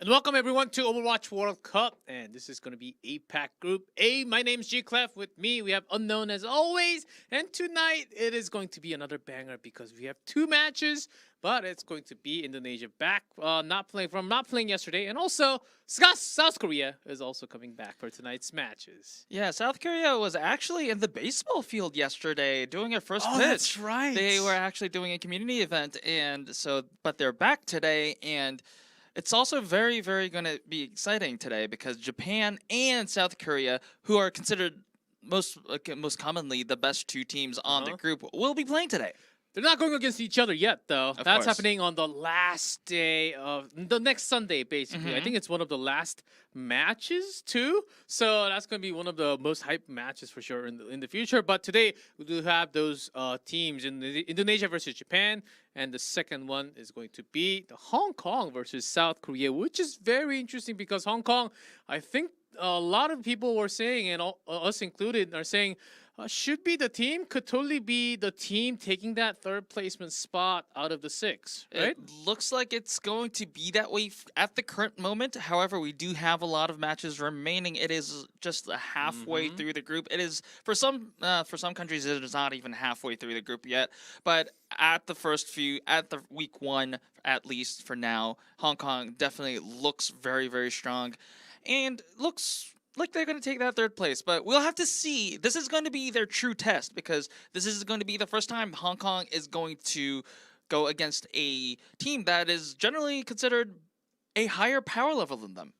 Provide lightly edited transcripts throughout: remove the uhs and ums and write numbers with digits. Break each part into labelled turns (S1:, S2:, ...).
S1: And welcome everyone to Overwatch World Cup, and this is going to be APAC Group A. My name's G-Clef. With me, we have Unknown as always, and tonight it is going to be another banger because we have two matches, but it's going to be Indonesia back, not playing yesterday, and also South Korea is also coming back for tonight's matches.
S2: Yeah, South Korea was actually in the baseball field yesterday doing their first pitch.
S1: That's right.
S2: They were actually doing a community event, but they're back today, and it's also very, very going to be exciting today because Japan and South Korea, who are considered most commonly the best two teams on the group, will be playing today.
S1: They're not going against each other yet, though.
S2: Of
S1: That's
S2: course.
S1: happening on the last day of the next Sunday, basically. I think it's one of the last matches, too. So that's going to be one of the most hyped matches for sure in the future. But today, we do have those teams in Indonesia versus Japan. And the second one is going to be the Hong Kong versus South Korea, which is very interesting because Hong Kong, I think a lot of people were saying, and us included, are saying, should be the team, could totally be the team taking that third placement spot out of the six, right?
S2: It looks like it's going to be that way at the current moment. However, we do have a lot of matches remaining. It is just halfway through the group. It is for some countries it is not even halfway through the group yet. But at the week one, at least for now, Hong Kong definitely looks very, very strong, and looks like they're going to take that third place. But we'll have to see. This is going to be their true test because this is going to be the first time Hong Kong is going to go against a team that is generally considered a higher power level than them.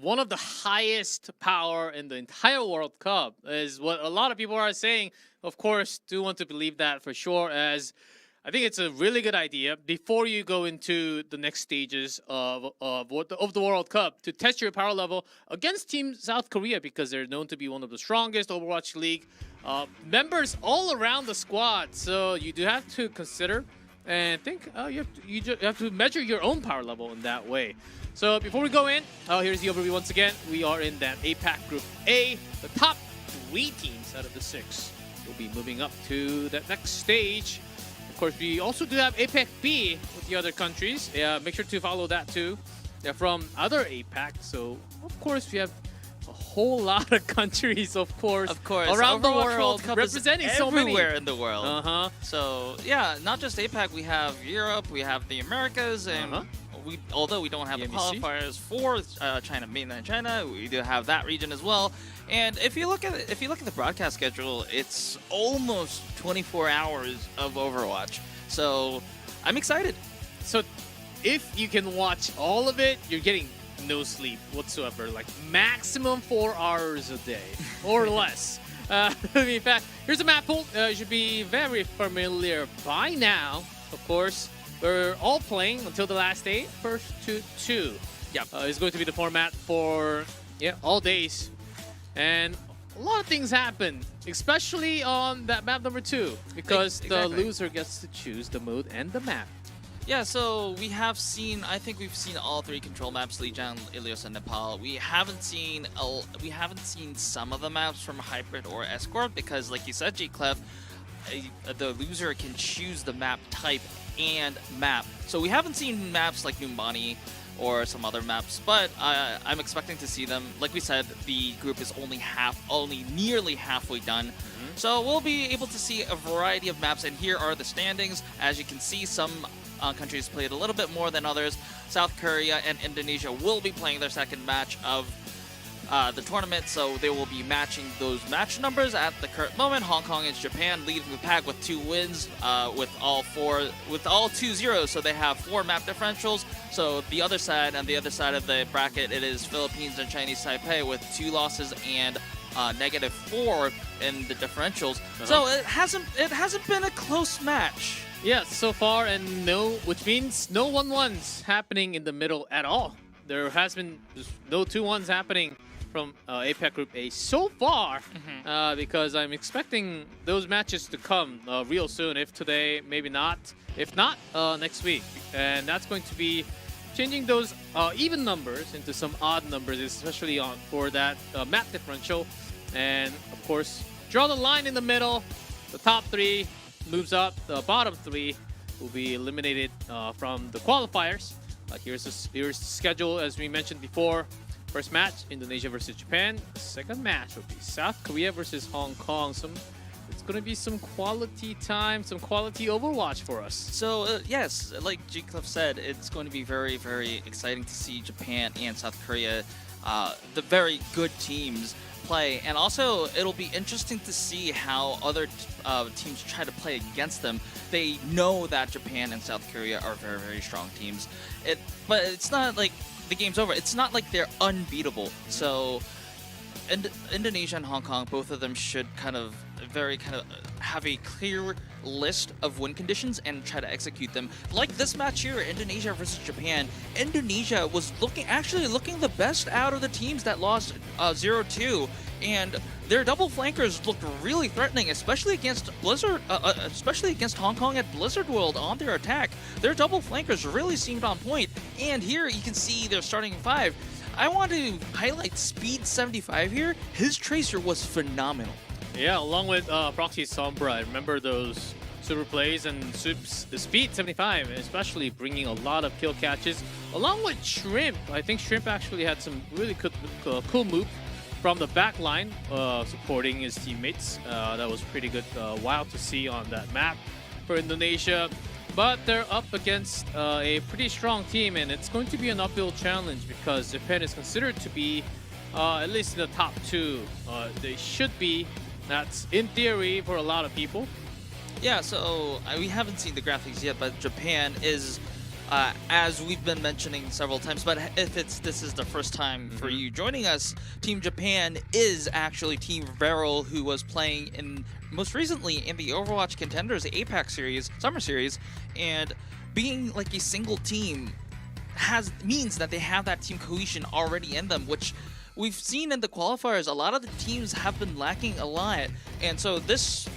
S1: One of the highest power in the entire World Cup is what a lot of people are saying. Of course, do want to believe that for sure, as I think it's a really good idea before you go into the next stages of the World Cup to test your power level against Team South Korea because they're known to be one of the strongest Overwatch League members all around the squad. So you do have to consider and think you have to measure your own power level in that way. So before we go in, here's the overview once again. We are in that APAC Group A. The top 3 teams out of the 6 will be moving up to that next stage. Of course, we also do have APAC-B with the other countries. Make sure to follow that too. They're from other APAC. So, of course, we have a whole lot of countries, of course around the world, representing so many.
S2: Everywhere in the world. So, yeah, not just APAC. We have Europe, we have the Americas, and although we don't have the qualifiers for China, mainland China, we do have that region as well. And if you look at the broadcast schedule, it's almost 24 hours of Overwatch. So I'm excited.
S1: So if you can watch all of it, you're getting no sleep whatsoever, like maximum 4 hours a day or less. In fact, here's a map pool. You should be very familiar by now, of course. We're all playing until the last day, first to 2.
S2: Yep.
S1: It's going to be the format for all days. And a lot of things happen, especially on that map number 2, because the loser gets to choose the mode and the map.
S2: Yeah, so I think we've seen all 3 control maps, Lijiang, Ilios, and Nepal. We haven't seen some of the maps from Hybrid or Escort because, like you said, G-Clef, the loser can choose the map type and map. So we haven't seen maps like Numbani or some other maps, but I'm expecting to see them. Like we said, the group is only nearly halfway done. So we'll be able to see a variety of maps, and here are the standings. As you can see, some countries played a little bit more than others. South Korea and Indonesia will be playing their second match of the tournament, so they will be matching those match numbers at the current moment. Hong Kong and Japan leading the pack with 2 wins, with all 2-0, so they have 4 map differentials. So the other side, on the other side of the bracket, it is Philippines and Chinese Taipei with 2 losses and -4 in the differentials. So it hasn't been a close match.
S1: Yeah, so far, and which means no 1-1s happening in the middle at all. There has been no 2-1s happening from APAC Group A so far, because I'm expecting those matches to come real soon. If today, maybe not. If not, next week. And that's going to be changing those even numbers into some odd numbers, especially for that map differential. And of course, draw the line in the middle. The top 3 moves up. The bottom 3 will be eliminated from the qualifiers. Here's the schedule as we mentioned before. First match, Indonesia versus Japan. The second match will be South Korea versus Hong Kong. It's going to be some quality time, some quality Overwatch for us.
S2: So yes, like G Cliff said, it's going to be very, very exciting to see Japan and South Korea, the very good teams, play. And also, it'll be interesting to see how other teams try to play against them. They know that Japan and South Korea are very, very strong teams. But it's not like the game's over. It's not like they're unbeatable. So Indonesia and Hong Kong, both of them should kind of have a clear list of win conditions and try to execute them. Like this match here, Indonesia versus Japan. Indonesia was actually looking the best out of the teams that lost 0-2, and their double flankers looked really threatening, especially against Blizzard, especially against Hong Kong at Blizzard World on their attack. Their double flankers really seemed on point, and here you can see their starting five. I want to highlight Speed 75 here. His tracer was phenomenal.
S1: Yeah, along with Proxy Sombra, I remember those super plays, and Speed 75, especially bringing a lot of kill catches, along with Shrimp. I think Shrimp actually had some really cool move from the back line, supporting his teammates. That was pretty good, wild to see on that map for Indonesia. But they're up against a pretty strong team, and it's going to be an uphill challenge because Japan is considered to be at least in the top two. They should be. That's in theory for a lot of people.
S2: Yeah, so we haven't seen the graphics yet, but Japan is, as we've been mentioning several times, but if this is the first time for you joining us, Team Japan is actually Team Beryl, who was playing most recently in the Overwatch Contenders APAC series, Summer Series, and being like a single team means that they have that team cohesion already in them, which we've seen in the qualifiers. A lot of the teams have been lacking a lot, and so this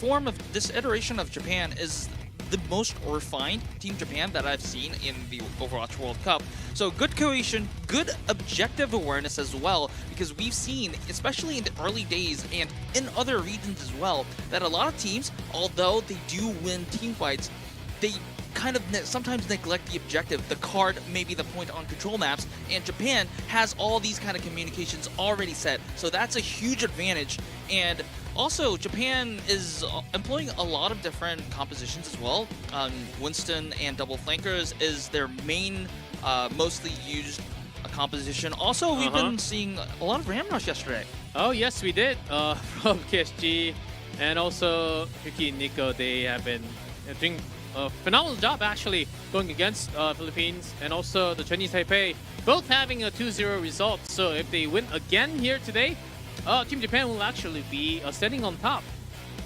S2: iteration of Japan is the most refined Team Japan that I've seen in the Overwatch World Cup. So good cohesion, good objective awareness as well, because we've seen, especially in the early days and in other regions as well, that a lot of teams, although they do win team fights, they kind of sometimes neglect the objective. The card may be the point on control maps, and Japan has all these kind of communications already set, so that's a huge advantage. And also, Japan is employing a lot of different compositions as well. Winston and double flankers is their main, mostly used composition. Also, we've been seeing a lot of Ram Rush yesterday.
S1: Oh yes, we did. From KSG and also Yuki and Nico, they have been doing a phenomenal job actually going against Philippines and also the Chinese Taipei, both having a 2-0 result. So if they win again here today, Team Japan will actually be standing on top.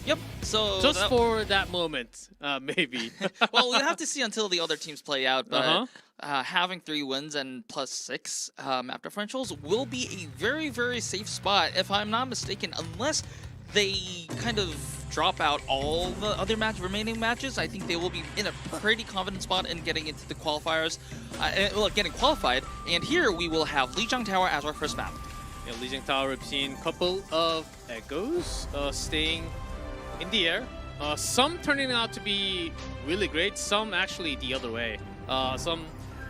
S2: Yep. So
S1: just for that moment, maybe.
S2: Well, we'll have to see until the other teams play out. But having 3 wins and +6 map differentials will be a very, very safe spot, if I'm not mistaken, unless they kind of drop out all the other remaining matches. I think they will be in a pretty confident spot in getting into the qualifiers, getting qualified. And here we will have Lijiang Tower as our first map.
S1: Yeah, Lijiang Tower, we've seen a couple of echoes staying in the air. Some turning out to be really great, some actually the other way.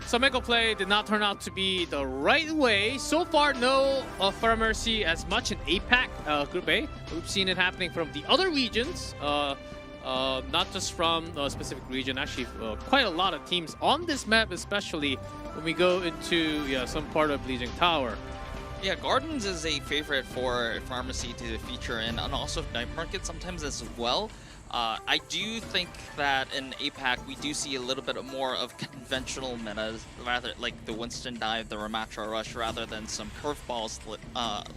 S1: Some echo play did not turn out to be the right way. So far, no Fire Mercy as much in APAC Group A. We've seen it happening from the other regions, not just from a specific region. Actually, quite a lot of teams on this map, especially when we go into some part of Lijiang Tower.
S2: Yeah, Gardens is a favorite for Pharmacy to feature in, and also Night Market sometimes as well. I do think that in APAC we do see a little bit more of conventional metas, rather like the Winston dive, the Ramatra rush, rather than some curveballs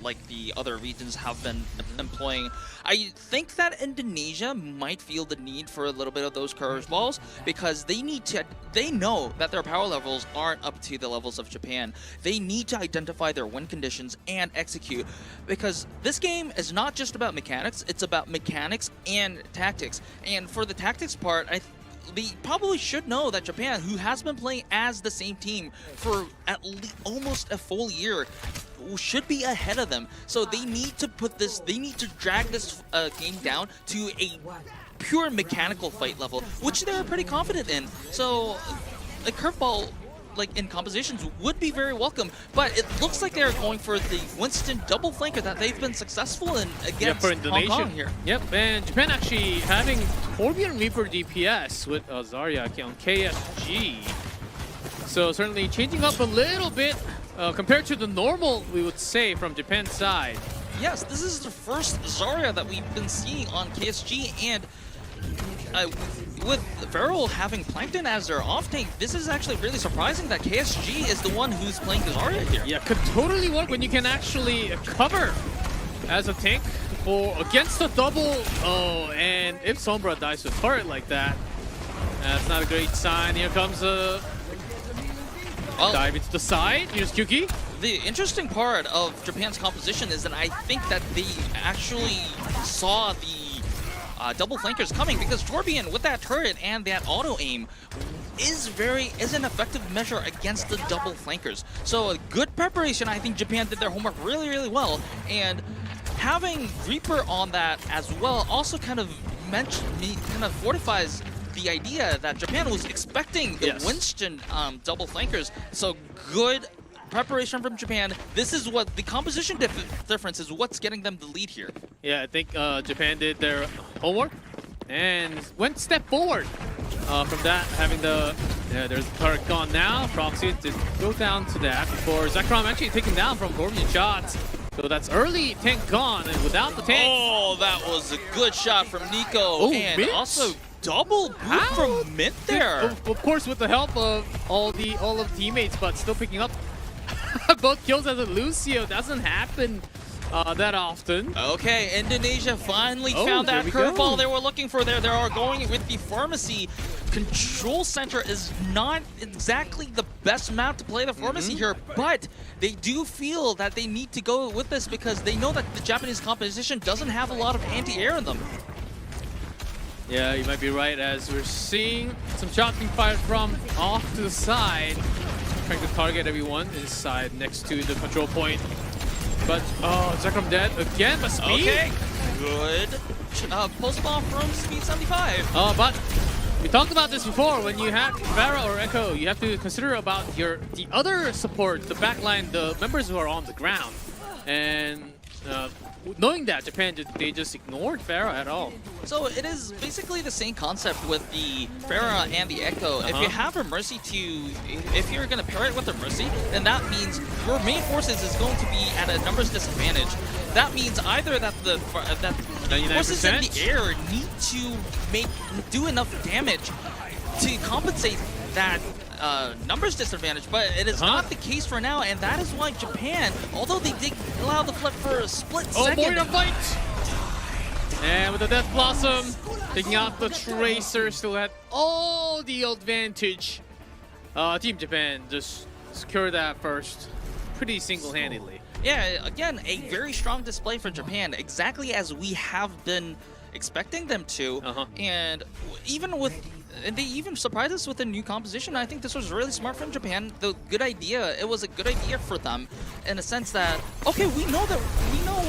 S2: like the other regions have been employing. I think that Indonesia might feel the need for a little bit of those curveballs because they know that their power levels aren't up to the levels of Japan. They need to identify their win conditions and execute, because this game is not just about mechanics, it's about mechanics and tactics. And for the tactics part, they probably should know that Japan, who has been playing as the same team for at least almost a full year, should be ahead of them. So they need to drag this game down to a pure mechanical fight level, which they're pretty confident in. So a curveball like in compositions would be very welcome. But it looks like they're going for the Winston double flanker that they've been successful in against
S1: for
S2: Hong
S1: Indonesia
S2: Kong here.
S1: Yep, and Japan actually having Torbjorn Reaper DPS with Zarya on KSG. So certainly changing up a little bit compared to the normal, we would say, from Japan's side.
S2: Yes, this is the first Zarya that we've been seeing on KSG, and with Feral having Plankton as their off-tank, this is actually really surprising that KSG is the one who's playing the Zarya here.
S1: Yeah, could totally work when you can actually cover as a tank for against the double. Oh, and if Sombra dies with turret like that, that's not a great sign. Here comes a dive into the side. Here's Kyuki.
S2: The interesting part of Japan's composition is that I think that they actually saw the double flankers coming, because Torbjorn with that turret and that auto aim is an effective measure against the double flankers. So a good preparation. I think Japan did their homework really, really well, and having Reaper on that as well also kind of fortifies the idea that Japan was expecting the Winston double flankers. So good preparation from Japan. This is what the composition difference is what's getting them the lead here.
S1: Yeah, I think Japan did their homework and went step forward from that, having the there's the turret gone now. Proxy to go down to that before Zekrom actually taken down from Torbjorn shots. So that's early tank gone, and without the tank.
S2: Oh, that was a good shot from Nico.
S1: Oh,
S2: and
S1: Mint?
S2: also double boot from Mint there.
S1: Of course, with the help of all of teammates, but still picking up both kills as a Lucio. Doesn't happen that often.
S2: Okay, Indonesia finally found that curveball they were looking for there. They are going with the Pharmacy. Control Center is not exactly the best map to play the Pharmacy here, but they do feel that they need to go with this because they know that the Japanese composition doesn't have a lot of anti-air in them.
S1: Yeah, you might be right, as we're seeing some shots being fired from off to the side. Trying to target everyone inside next to the control point. But, Zekrom dead again, but Speed.
S2: Okay, good. Post ball from Speed 75.
S1: But we talked about this before. When you have Pharah or Echo, you have to consider about the other support, the backline, the members who are on the ground. And knowing that, Japan, they just ignored Pharah at all.
S2: So it is basically the same concept with the Pharah and the Echo. If you have a Mercy if you're going to pair it with a Mercy, then that means your main forces is going to be at a numbers disadvantage. That means either that the forces in the air need to do enough damage to compensate that numbers disadvantage, but it is not the case for now, and that is why Japan, although they did allow the flip for a split second.
S1: Oh, fight! And with the Death Blossom, taking out the Tracer, still had all the advantage. Team Japan just secured that first pretty single-handedly.
S2: Yeah, again, a very strong display for Japan, exactly as we have been expecting them to, and they even surprised us with a new composition. I think this was really smart from Japan. It was a good idea for them in a sense that, okay, we know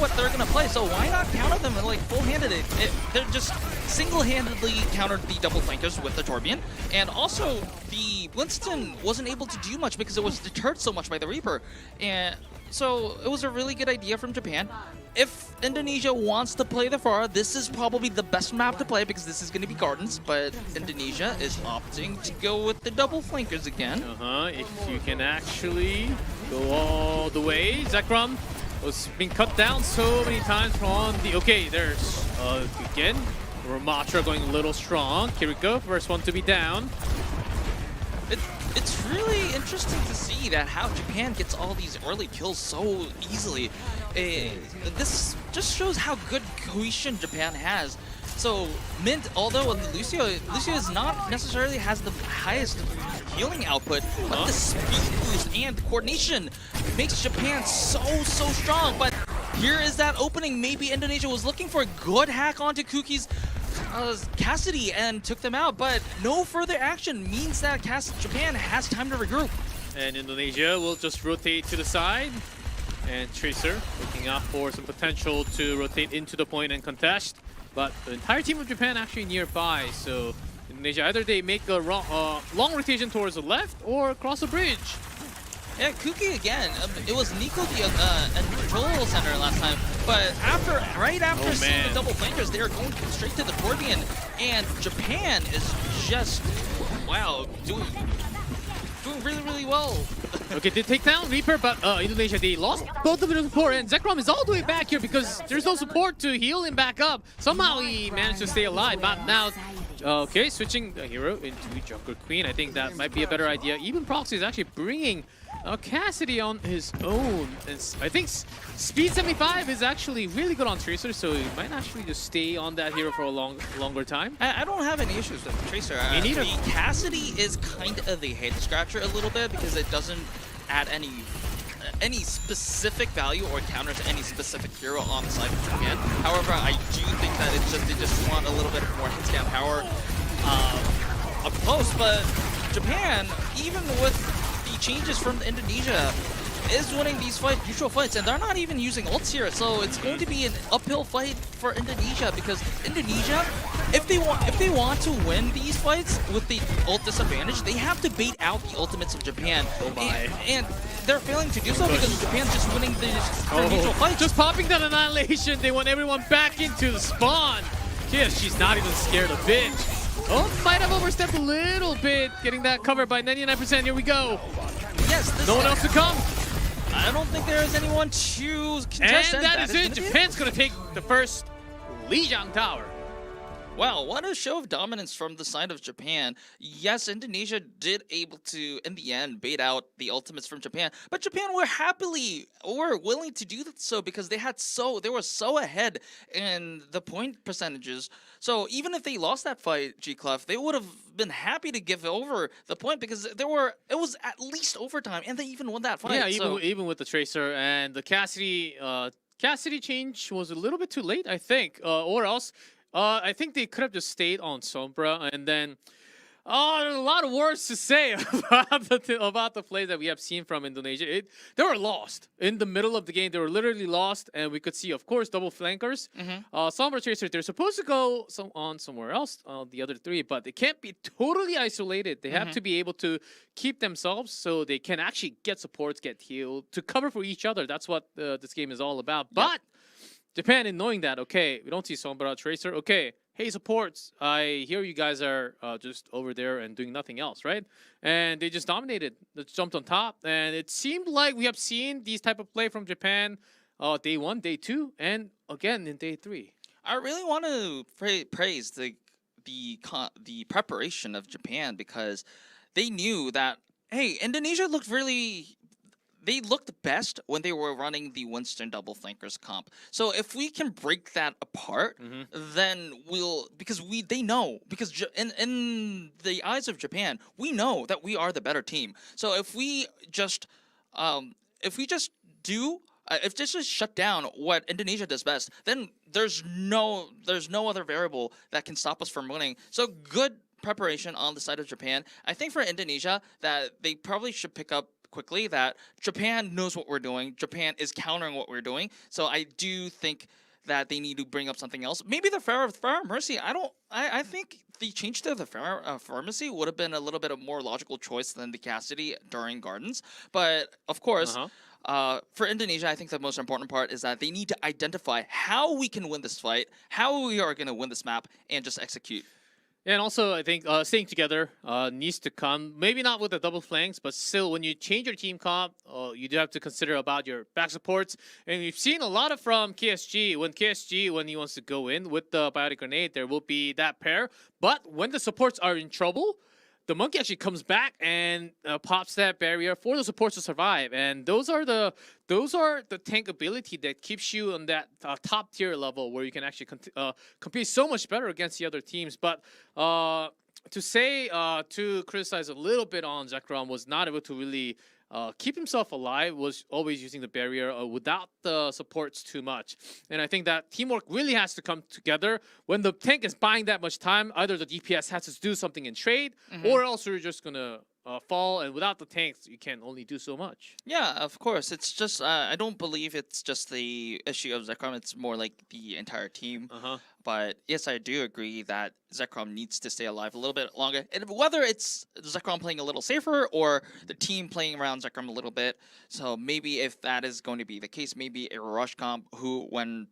S2: what they're gonna play, so why not counter them and like full-handed it? They're just single-handedly countered the double flankers with the Torbjorn, and also the Winston wasn't able to do much because it was deterred so much by the Reaper, and so it was a really good idea from Japan. If Indonesia wants to play the Pharah, this is probably the best map to play because this is going to be Gardens, but Indonesia is opting to go with the double flankers again.
S1: If you can actually go all the way. Zekrom was being cut down so many times from the... Okay, there's again, Ramatra going a little strong. Kiriko, first one to be down.
S2: It's really interesting to see that how Japan gets all these early kills so easily. This just shows how good cohesion Japan has. So Mint, although Lucio is not necessarily has the highest healing output, but the speed boost and coordination makes Japan so strong. But here is that opening. Maybe Indonesia was looking for a good hack onto Kuki's Cassidy and took them out, but no further action means that Japan has time to regroup.
S1: And Indonesia will just rotate to the side. And Tracer looking out for some potential to rotate into the point and contest. But the entire team of Japan actually nearby, so Indonesia, either they make a long rotation towards the left or cross the bridge.
S2: Yeah, Kuki again. It was Nico and control center last time, but right after seeing the double flankers, they are going straight to the Torbjorn, and Japan is just doing really, really well.
S1: Okay, they take down Reaper, but Indonesia, they lost both of their support, and Zekrom is all the way back here because there's no support to heal him back up. Somehow he managed to stay alive, but now, okay, switching the hero into Jungle Queen. I think that might be a better idea. Even Proxy is actually bringing Cassidy on his own. And I think Speed 75 is actually really good on Tracer, so he might actually just stay on that hero for a longer time.
S2: I don't have any issues with Tracer.
S1: Me neither.
S2: Cassidy is kind of the head scratcher a little bit because it doesn't add any specific value or counters any specific hero on the side of Japan. However, I do think that they just want a little bit more hit scan power up close. But Japan, even with changes from Indonesia, is winning these neutral fights, and they're not even using ults here, so it's going to be an uphill fight for Indonesia because Indonesia, if they want to win these fights with the ult disadvantage, they have to bait out the ultimates of Japan. And they're failing to do so because Japan's just winning the neutral fights.
S1: Just popping that annihilation, they want everyone back into the spawn. Yeah, she's not even scared a bit. Oh, might have overstepped a little bit, getting that covered by 99%. Here we go.
S2: Yes,
S1: no one else to come.
S2: I don't think there is anyone to contest.
S1: And that is it. Japan's going to take the first Lijiang Tower.
S2: Wow, what a show of dominance from the side of Japan. Yes, Indonesia did able to, in the end, bait out the ultimates from Japan, but Japan were willing to do so because they were so ahead in the point percentages. So even if they lost that fight, G-Clef, they would have been happy to give over the point because it was at least overtime, and they even won that fight.
S1: Yeah, even with the Tracer and the Cassidy change was a little bit too late, I think, or else. I think they could have just stayed on Sombra, and then there's a lot of words to say about the plays that we have seen from Indonesia. They were lost in the middle of the game. They were literally lost, and we could see, of course, double flankers. Sombra Tracer, they're supposed to go somewhere else, the other three, but they can't be totally isolated. They have to be able to keep themselves so they can actually get supports, get healed, to cover for each other. That's what this game is all about. Yep. But Japan, in knowing that, okay, we don't see Sombra Tracer, okay, hey, supports, I hear you guys are just over there and doing nothing else, right? And they just dominated, they jumped on top, and it seemed like we have seen these type of play from Japan day 1, day 2, and again in day 3.
S2: I really want to praise the preparation of Japan because they knew that, hey, Indonesia looked they looked best when they were running the Winston double flankers comp. So if we can break that apart, then because in the eyes of Japan, we know that we are the better team. So if we just shut down what Indonesia does best, then there's no other variable that can stop us from winning. So good preparation on the side of Japan. I think for Indonesia that they probably should pick up quickly that Japan knows what we're doing. Japan is countering what we're doing. So I do think that they need to bring up something else. Maybe the Pharah Mercy. I think the change to the Pharah Mercy would have been a little bit of more logical choice than the Cassidy during Gardens. But of course, for Indonesia, I think the most important part is that they need to identify how we can win this fight, how we are going to win this map, and just execute.
S1: Yeah, and also, I think staying together needs to come. Maybe not with the double flanks, but still, when you change your team comp, you do have to consider about your back supports. And we've seen a lot of from KSG. When he wants to go in with the Biotic Grenade, there will be that pair. But when the supports are in trouble, the monkey actually comes back and pops that barrier for the supports to survive. And those are the tank ability that keeps you on that top tier level where you can actually compete so much better against the other teams. But to criticize a little bit on Zekrom was not able to really keep himself alive, was always using the barrier without the supports too much. And I think that teamwork really has to come together. When the tank is buying that much time, either the DPS has to do something in trade, or else you're just going to fall, and without the tanks, you can only do so much.
S2: Yeah, of course. It's just I don't believe it's just the issue of Zekrom. It's more like the entire team. But yes, I do agree that Zekrom needs to stay alive a little bit longer. And whether it's Zekrom playing a little safer or the team playing around Zekrom a little bit. So maybe if that is going to be the case, maybe a rush comp who, when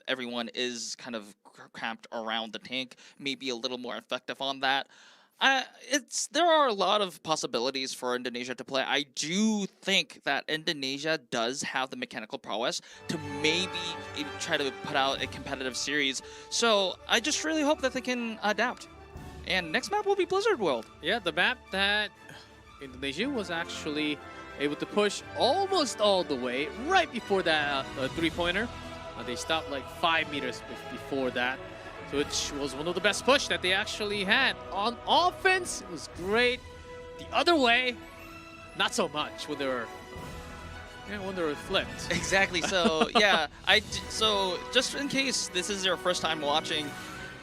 S2: everyone is kind of cramped around the tank, may be a little more effective on that. There are a lot of possibilities for Indonesia to play. I do think that Indonesia does have the mechanical prowess to maybe try to put out a competitive series. So I just really hope that they can adapt. And next map will be Blizzard World.
S1: Yeah, the map that Indonesia was actually able to push almost all the way right before that three-pointer. They stopped like 5 meters before that, which was one of the best push that they actually had. On offense, it was great. The other way, not so much when they were flipped.
S2: Exactly. So yeah, so just in case this is your first time watching,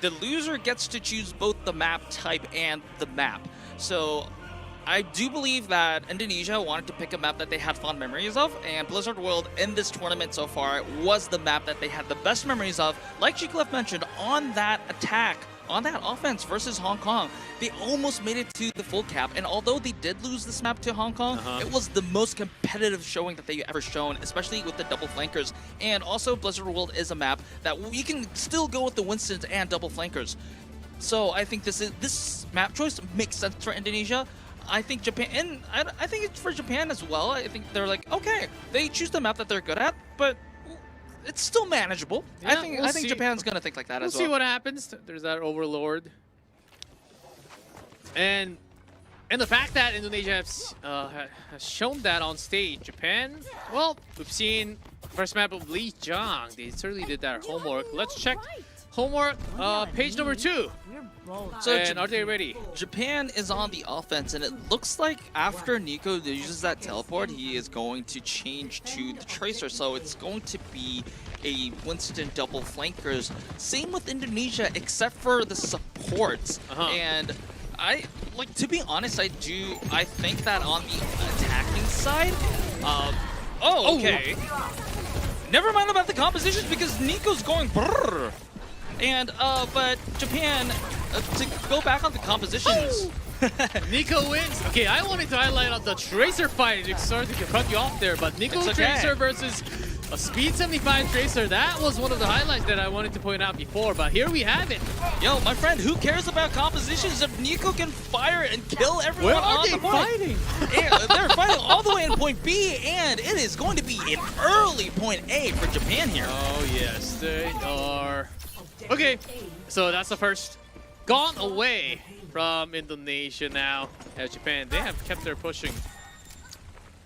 S2: the loser gets to choose both the map type and the map. So I do believe that Indonesia wanted to pick a map that they had fond memories of, and Blizzard World in this tournament so far was the map that they had the best memories of. Like G-Clef mentioned, on that attack, on that offense versus Hong Kong, they almost made it to the full cap, and although they did lose this map to Hong Kong, it was the most competitive showing that they've ever shown, especially with the double flankers. And also, Blizzard World is a map that you can still go with the Winstons and double flankers. So I think this map choice makes sense for Indonesia. I think Japan, and I think it's for Japan as well. I think they're like, okay, they choose the map that they're good at, but it's still manageable.
S1: Yeah,
S2: I think Japan's gonna think like that as well.
S1: We'll see what happens. There's that Overlord, and the fact that Indonesia has shown that on stage. Japan, well, we've seen first map of Lijiang. They certainly did their homework. Let's check homework, page number 2. So are they ready?
S2: Japan is on the offense, and it looks like after Nico uses that teleport, he is going to change to the Tracer. So it's going to be a Winston double flankers. Same with Indonesia, except for the supports. And to be honest, I think that on the attacking side, okay. Never mind about the compositions because Nico's going brrr. And, but Japan, to go back on the compositions.
S1: Nico wins. Okay, I wanted to highlight on the Tracer fight. Sorry to cut you off there, but Nico Tracer versus a Speed 75 Tracer. That was one of the highlights that I wanted to point out before, but here we have it.
S2: Yo, my friend, who cares about compositions if Nico can fire and kill everyone on the point?
S1: Where are they fighting?
S2: They're fighting all the way in point B, and it is going to be an early point A for Japan here.
S1: Oh, yes, they are. Okay, so that's the first gone away from Indonesia now. As Japan, they have kept their pushing.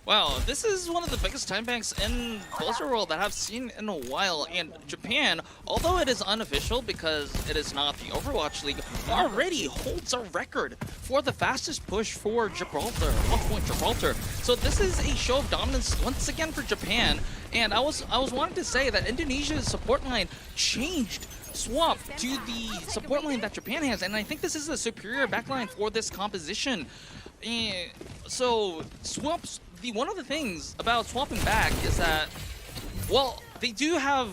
S2: Wow, this is one of the biggest time banks in Blizzard World that I've seen in a while. And Japan, although it is unofficial because it is not the Overwatch League, already holds a record for the fastest push for Gibraltar, 1 point Gibraltar. So this is a show of dominance once again for Japan. And I was wanting to say that Indonesia's support line changed, swapped to the support line that Japan has, and I think this is a superior backline for this composition. And so swaps. One of the things about swapping back is that, well, they do have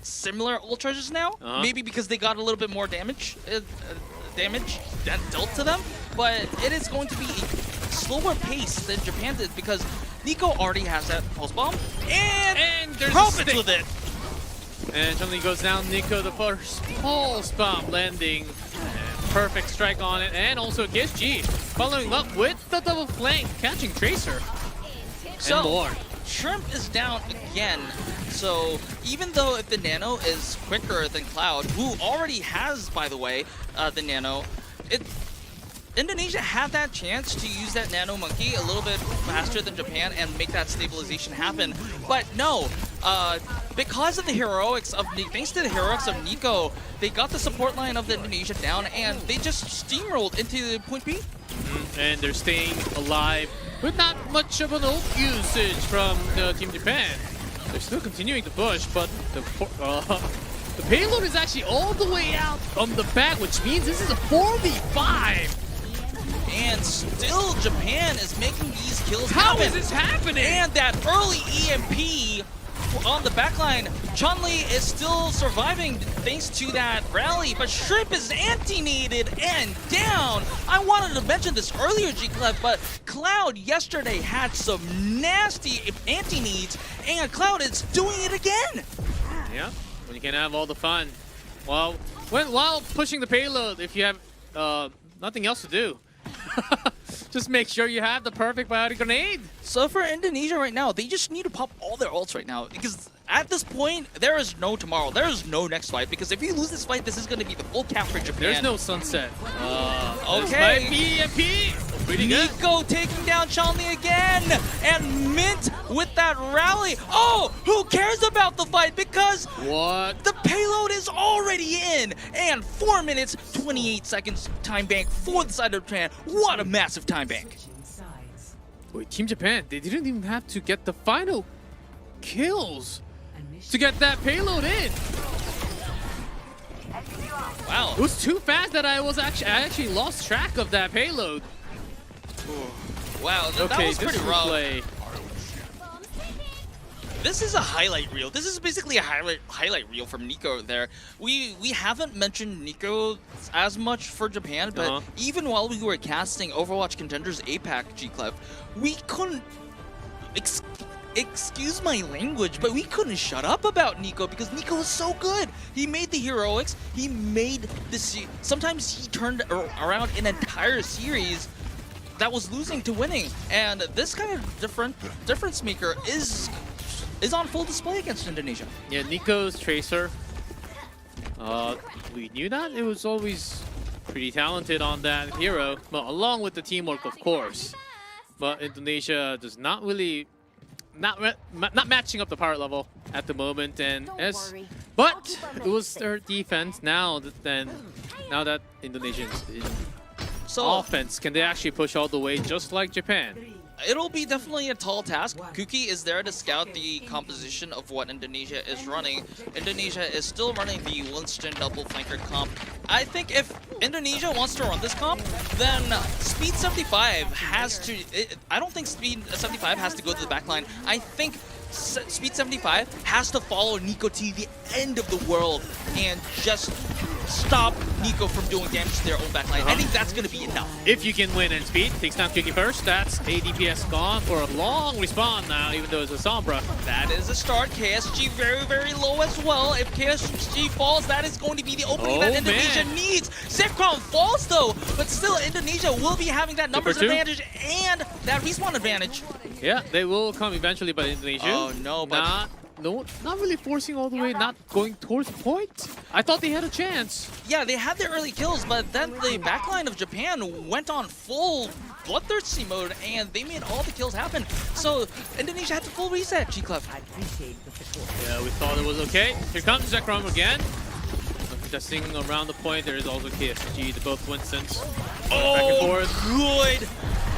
S2: similar ult charges now, maybe because they got a little bit more damage that dealt to them, but it is going to be a slower pace than Japan did because Nico already has that pulse bomb, and
S1: there's
S2: profits with it.
S1: And suddenly goes down Nico, the first pulse bomb landing. Perfect strike on it, and also gets G following up with the double flank, catching Tracer.
S2: So,
S1: more.
S2: Shrimp is down again. So even though if the Nano is quicker than Cloud, who already has, by the way, the Nano, Indonesia had that chance to use that Nano Monkey a little bit faster than Japan and make that stabilization happen. But no, because of the heroics of thanks to the heroics of Nico, they got the support line of the Indonesia down and they just steamrolled into point B.
S1: And they're staying alive with not much of an ult usage from Team Japan. They're still continuing to push, but the payload is actually all the way out on the back, which means this is a 4v5.
S2: and still Japan is making these kills
S1: How
S2: happen.
S1: is this happening?
S2: And that early EMP on the backline, Chun-Li is still surviving thanks to that rally, but Shrimp is anti-needed and down. I wanted to mention this earlier, G-Clef, but Cloud yesterday had some nasty anti-needs, and Cloud is doing it again.
S1: Yeah, when you can have all the fun. Well, while pushing the payload, if you have nothing else to do, just make sure you have the perfect biotic grenade.
S2: So for Indonesia right now, they just need to pop all their ults right now, because at this point, there is no tomorrow. There is no next fight, because if you lose this fight, this is going to be the full cap for Japan.
S1: There's no sunset.
S2: Okay.
S1: BMP. Pretty good.
S2: Nico taking down Chun-Li again, and Mint with that rally. Oh, who cares about the fight? Because
S1: what?
S2: The payload is already in, and 4 minutes, 28 seconds time bank for the side of Japan. What a massive time bank.
S1: Wait, Team Japan, they didn't even have to get the final kills to get that payload in.
S2: Wow.
S1: It was too fast that I actually lost track of that payload.
S2: Wow, that was pretty rough.
S1: Play.
S2: This is a highlight reel. This is basically a highlight reel from Nico there. We haven't mentioned Nico as much for Japan, but even while we were casting Overwatch Contenders APAC G-Clef, we couldn't, excuse my language, but we couldn't shut up about Nico because Nico is so good. He made the heroics, he made the, sometimes he turned around an entire series that was losing to winning, and this kind of difference maker is on full display against Indonesia.
S1: Yeah, Nico's Tracer. We knew that. It was always pretty talented on that hero, well, along with the teamwork, of course. But Indonesia does not really, not matching up the power level at the moment, and but it was their defense. Now that Indonesians in offense, can they actually push all the way just like Japan?
S2: It'll be definitely a tall task. Kuki is there to scout the composition of what Indonesia is running. Indonesia is still running the Winston double flanker comp. I think if Indonesia wants to run this comp, then Speed 75 has to... I don't think Speed 75 has to go to the backline. I think Speed 75 has to follow Nico to the end of the world and just stop Nico from doing damage to their own backline. I think that's going to be enough.
S1: If you can win and Speed takes down Kuki first, that's a DPS gone for a long respawn now, even though it's a Sombra.
S2: That is a start. KSG very, very low as well. If KSG falls, that is going to be the opening that Indonesia needs. Zekrom falls though, but still Indonesia will be having that numbers advantage and that respawn advantage.
S1: Yeah, they will come eventually, but Indonesia.
S2: Oh no, but
S1: not really forcing all the way, not going towards point. I thought they had a chance.
S2: Yeah, they had their early kills, but then the backline of Japan went on full bloodthirsty mode, and they made all the kills happen. So Indonesia had to full reset, G-Clef.
S1: Yeah, we thought it was okay. Here comes Zekrom again. Testing around the point, there is also KSG, the both Winstons. Back and forth.
S2: Good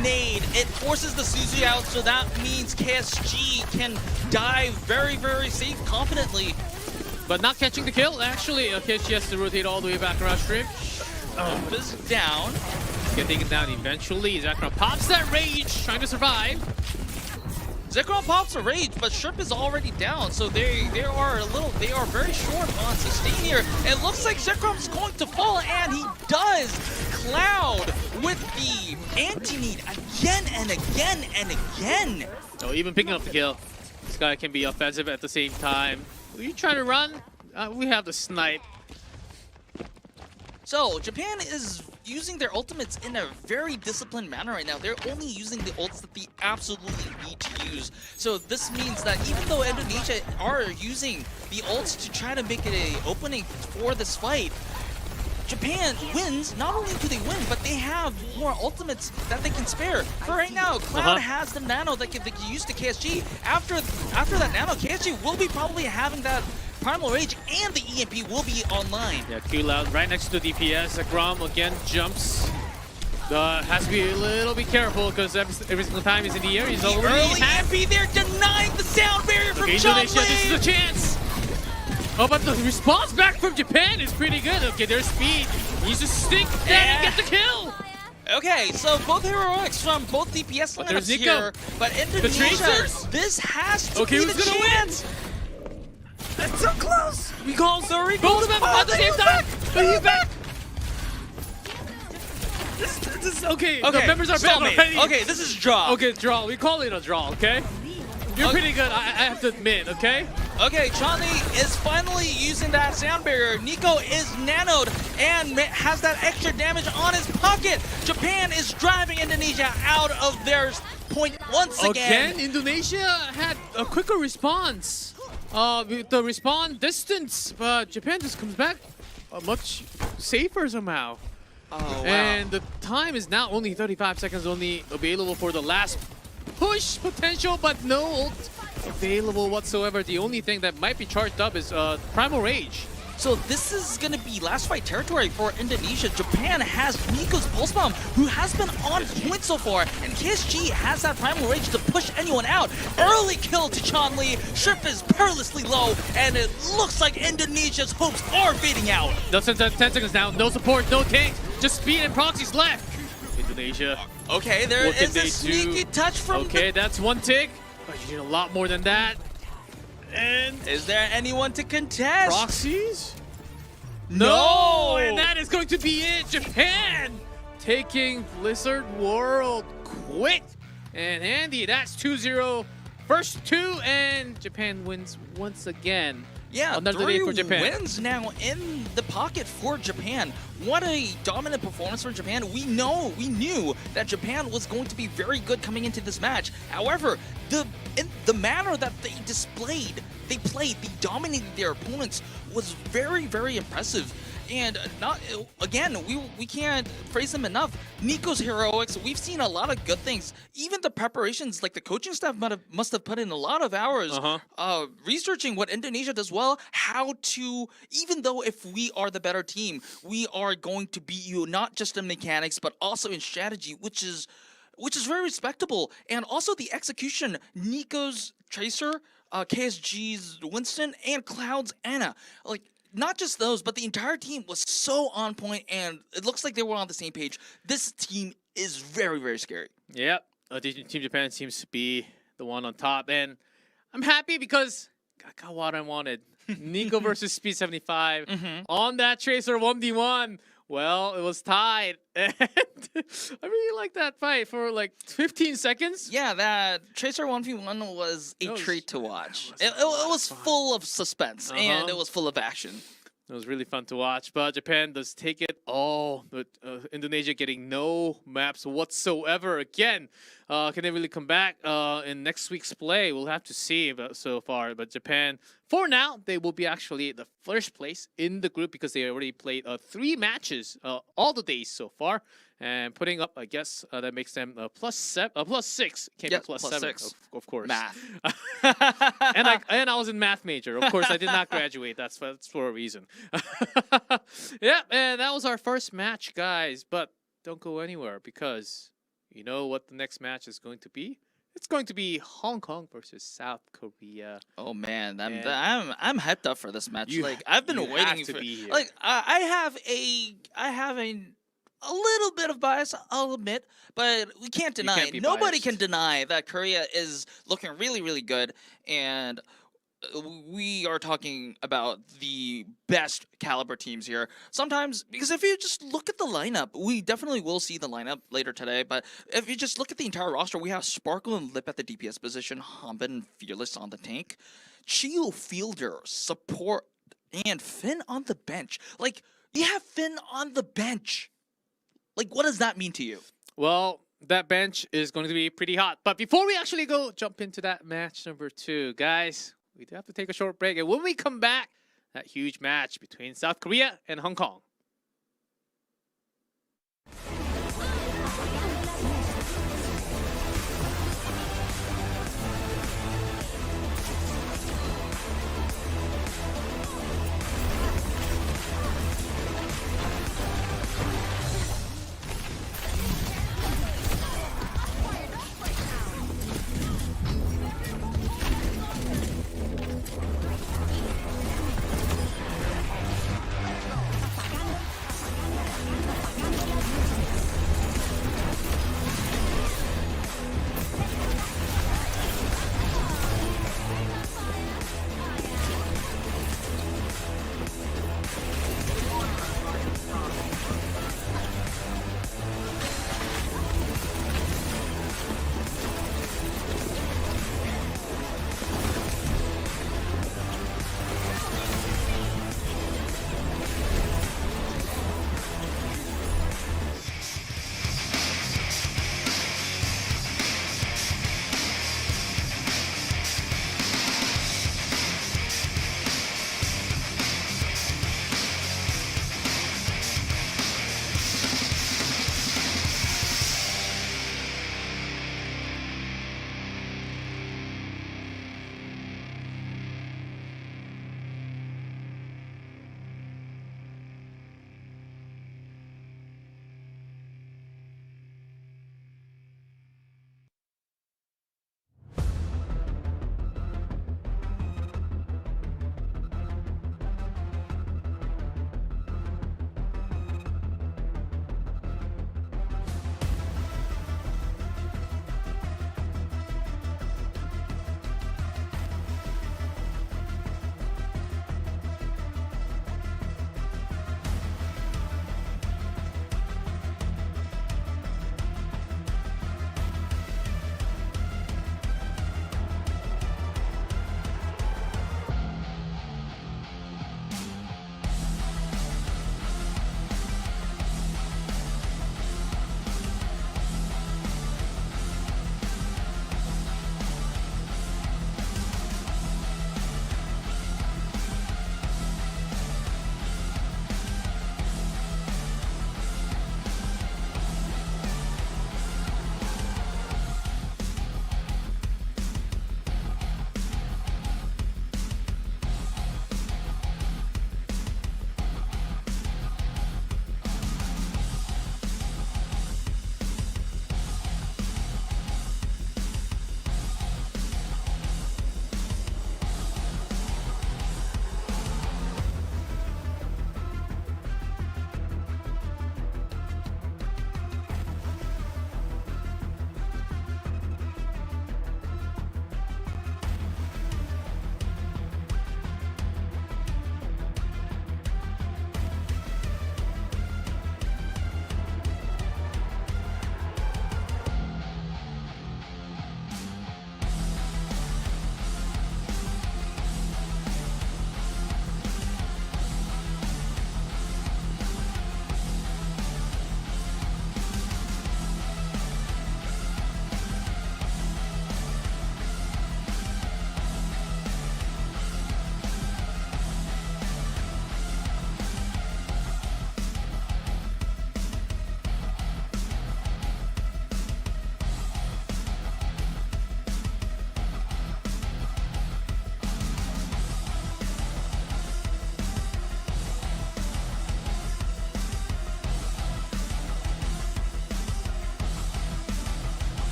S2: nade. It forces the Suzu out, so that means KSG can dive very, very safe, confidently.
S1: But not catching the kill, actually. KSG has to rotate all the way back around Stream.
S2: Is down.
S1: Get taken down eventually. Zekrom pops that rage, trying to survive.
S2: Zekrom pops a rage, but Shrimp is already down, so they are very short on sustain here. It looks like Zekrom's going to fall, and he does. Cloud with the anti-need again and again and again.
S1: So even picking up the kill, this guy can be offensive at the same time. Are you trying to run? We have the snipe.
S2: So Japan is using their ultimates in a very disciplined manner right now. They're only using the ults that they absolutely need to use. So this means that even though Indonesia are using the ults to try to make it an opening for this fight, Japan wins. Not only do they win, but they have more ultimates that they can spare. For right now, Cloud has the nano that can use to KSG. After that nano, KSG will be probably having that Primal Rage, and the EMP will be online.
S1: Yeah, Q-Loud right next to the DPS. Zekrom again jumps. Has to be a little bit careful because every single time he's in the air, he's already
S2: EMP there, denying the sound barrier from Chun-Li.
S1: Indonesia, this is a chance. Oh, but the response back from Japan is pretty good. Okay, there's Speed. He's just stick down and get the kill.
S2: Okay, so both heroics from both DPS
S1: But there's
S2: lineups
S1: Nico.
S2: here, but Indonesia,
S1: Tracers?
S2: this has to
S1: Okay,
S2: be
S1: who's
S2: the
S1: gonna
S2: chance. It's so close. We call Zuri.
S1: Both of them at the same time! But he's back! This okay, the members are back
S2: stalemate.
S1: already.
S2: Okay, this is draw.
S1: Okay, draw. We call it a draw, okay? You're pretty good, I have to admit, okay?
S2: Okay, Chani is finally using that sound barrier. Nico is nanoed and has that extra damage on his pocket. Japan is driving Indonesia out of their point once again.
S1: Again, Indonesia had a quicker response. With the respawn distance, but Japan just comes back much safer somehow.
S2: Oh, wow.
S1: And the time is now only 35 seconds only available for the last push potential, but no ult available whatsoever. The only thing that might be charged up is Primal Rage.
S2: So this is going to be last fight territory for Indonesia. Japan has Nico's Pulse Bomb, who has been on point so far, and KSG has that Primal Rage to push anyone out. Early kill to Chonli. Shrimp is perilously low, and it looks like Indonesia's hopes are fading out.
S1: Less than 10 seconds now. No support, no tanks, just speed and proxies left. Indonesia.
S2: Okay, there
S1: What can
S2: is a
S1: they
S2: sneaky
S1: do?
S2: touch from
S1: Okay, that's one tick, but you need a lot more than that. And
S2: Is there anyone to contest?
S1: proxies?
S2: No!
S1: And that is going to be it. Japan taking Blizzard World quick and handy. That's 2-0. First two, and Japan wins once again.
S2: Yeah,
S1: Another day
S2: 3
S1: for Japan.
S2: wins now in the pocket for Japan. What a dominant performance from Japan. We knew that Japan was going to be very good coming into this match. However, in the manner that they played, they dominated their opponents was very, very impressive. And we can't praise them enough. Nico's heroics, we've seen a lot of good things. Even the preparations, like the coaching staff must have put in a lot of hours researching what Indonesia does well, how to, even though if we are the better team, we are going to beat you not just in mechanics, but also in strategy, which is very respectable. And also the execution, Nico's Tracer, KSG's Winston, and Cloud's Ana. Like, not just those, but the entire team was so on point, and it looks like they were on the same page. This team is very, very scary.
S1: Yep. Team Japan seems to be the one on top, and I'm happy because I got what I wanted. Nico versus Speed 75 on that Tracer 1v1. Well, it was tied, and I really like that fight for like 15 seconds.
S2: Yeah, that Tracer 1v1 was a treat to watch. It was full of suspense, and it was full of action.
S1: It was really fun to watch, but Japan does take it all. But Indonesia getting no maps whatsoever again. Can they really come back in next week's play? We'll have to see so far. But Japan, for now, they will be actually the first place in the group because they already played 3 matches all the days so far. And putting up, I guess, that makes them +6. Can't be +7,
S2: 6.
S1: of course.
S2: Math.
S1: and I was in math major. Of course, I did not graduate. That's for a reason. Yeah, and that was our first match, guys. But don't go anywhere because you know what the next match is going to be? It's going to be Hong Kong versus South Korea.
S2: Oh man, I'm hyped up for this match. I've been waiting
S1: have to be here.
S2: Like I have a little bit of bias, I'll admit, but we can't deny it. Nobody can deny that Korea is looking really, really good, and we are talking about the best caliber teams here. Sometimes, because if you just look at the lineup, we definitely will see the lineup later today, but if you just look at the entire roster, we have Sparkle and Lip at the DPS position, Hanbin and Fearless on the tank, Chio Fielder, support, and Finn on the bench. Like, you have Finn on the bench. Like, what does that mean to you?
S1: Well, that bench is going to be pretty hot. But before we actually jump into that match number 2, guys, we do have to take a short break. And when we come back, that huge match between South Korea and Hong Kong.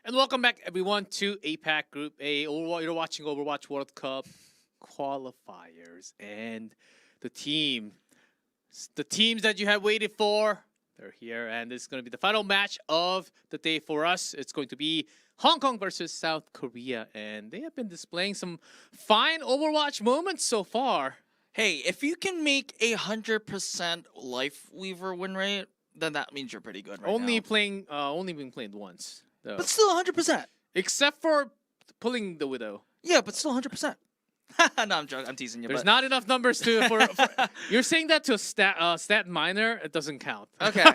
S1: And welcome back, everyone, to APAC Group A. You're watching Overwatch World Cup qualifiers, and the teams that you have waited for, they're here, and this is going to be the final match of the day for us. It's going to be Hong Kong versus South Korea, and they have been displaying some fine Overwatch moments so far.
S2: Hey, if you can make 100% Life Weaver win rate, then that means you're pretty good right
S1: Only
S2: now.
S1: only been played once, though.
S2: But still 100%.
S1: Except for pulling the Widow.
S2: Yeah, but still 100%. No, I'm joking. I'm teasing you.
S1: There's not enough numbers for you're saying that to a stat minor, it doesn't count.
S2: Okay,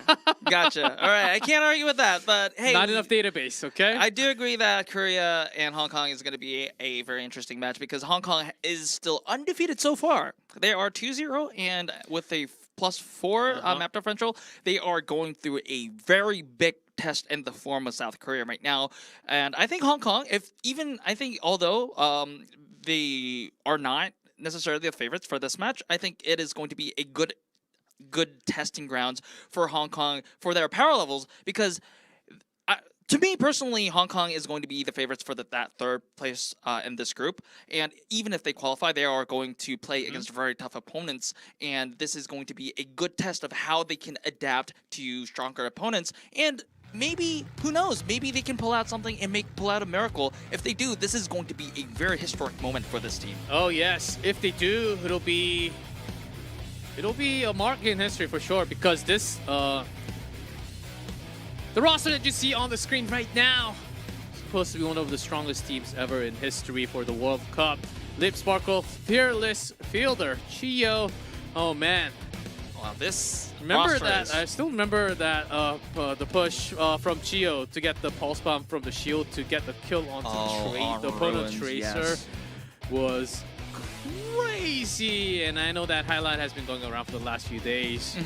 S2: gotcha. All right, I can't argue with that, but hey.
S1: Not enough database, okay?
S2: I do agree that Korea and Hong Kong is going to be a very interesting match because Hong Kong is still undefeated so far. They are 2-0, and with a +4 map differential, they are going through a very big test in the form of South Korea right now. And I think Hong Kong, although they are not necessarily the favorites for this match, I think it is going to be a good testing grounds for Hong Kong for their power levels because to me personally, Hong Kong is going to be the favorites for that third place in this group. And even if they qualify, they are going to play against very tough opponents. And this is going to be a good test of how they can adapt to stronger opponents. And maybe, who knows, maybe they can pull out something and pull out a miracle. If they do, this is going to be a very historic moment for this team.
S1: Oh yes, if they do, it'll be a mark in history for sure because this the roster that you see on the screen right now is supposed to be one of the strongest teams ever in history for the World Cup. Lip Sparkle, Fearless, Fielder, Chio. Oh man.
S2: Wow, this
S1: remember that? I still remember that the push from Chio to get the pulse bomb from the shield to get the kill onto the opponent Tracer was crazy, and I know that highlight has been going around for the last few days.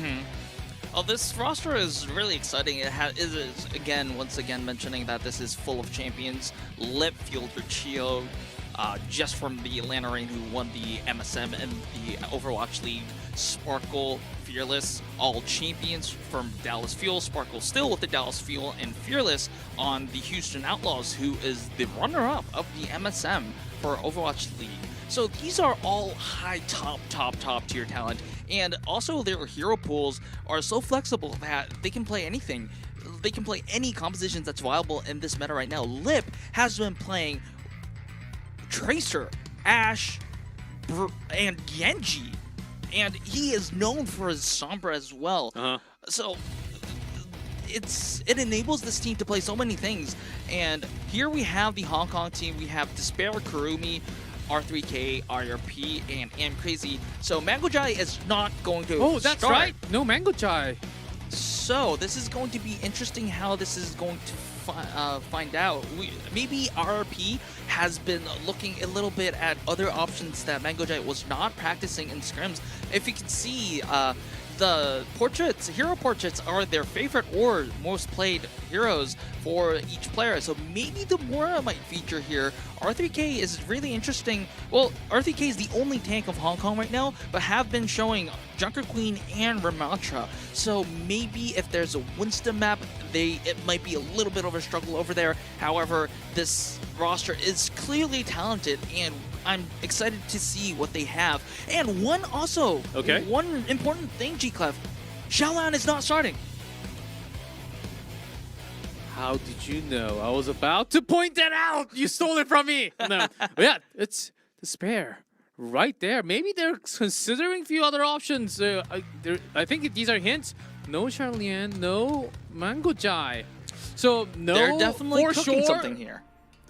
S2: Oh, this roster is really exciting. It is once again mentioning that this is full of champions. Lip, Fielder, Chio, just from the Atlanta Reign who won the MSM and the Overwatch League. Sparkle, Fearless, all champions from Dallas Fuel. Sparkle still with the Dallas Fuel, and Fearless on the Houston Outlaws, who is the runner-up of the MSM for Overwatch League. So these are all high top tier talent, and also their hero pools are so flexible that they can play anything. They can play any compositions that's viable in this meta right now. Lip has been playing Tracer, Ashe, and Genji, and he is known for his Sombra as well. So it enables this team to play so many things. And here we have the Hong Kong team. We have Despair, Kurumi, R3K, RRP, and Am Crazy. So Mango Jai is not going to
S1: Oh, that's
S2: start.
S1: right. No Mango Jai.
S2: So this is going to be interesting how this is going to find out. Maybe RRP has been looking a little bit at other options that Mango Jai was not practicing in scrims. If you can see, the portraits, hero portraits are their favorite or most played heroes for each player. So maybe the Mora might feature here. R3K is really interesting. Well, R3K is the only tank of Hong Kong right now, but have been showing Junker Queen and Ramattra. So maybe if there's a Winston map, it might be a little bit of a struggle over there. However, this roster is clearly talented, and I'm excited to see what they have. And one important thing, G-Clef, Xiaolan is not starting.
S1: How did you know? I was about to point that out. You stole it from me. No, but yeah, it's Despair right there. Maybe they're considering a few other options. I think these are hints. No Charlian, no Mango Jai. So no,
S2: they're definitely
S1: for
S2: cooking
S1: sure,
S2: something here.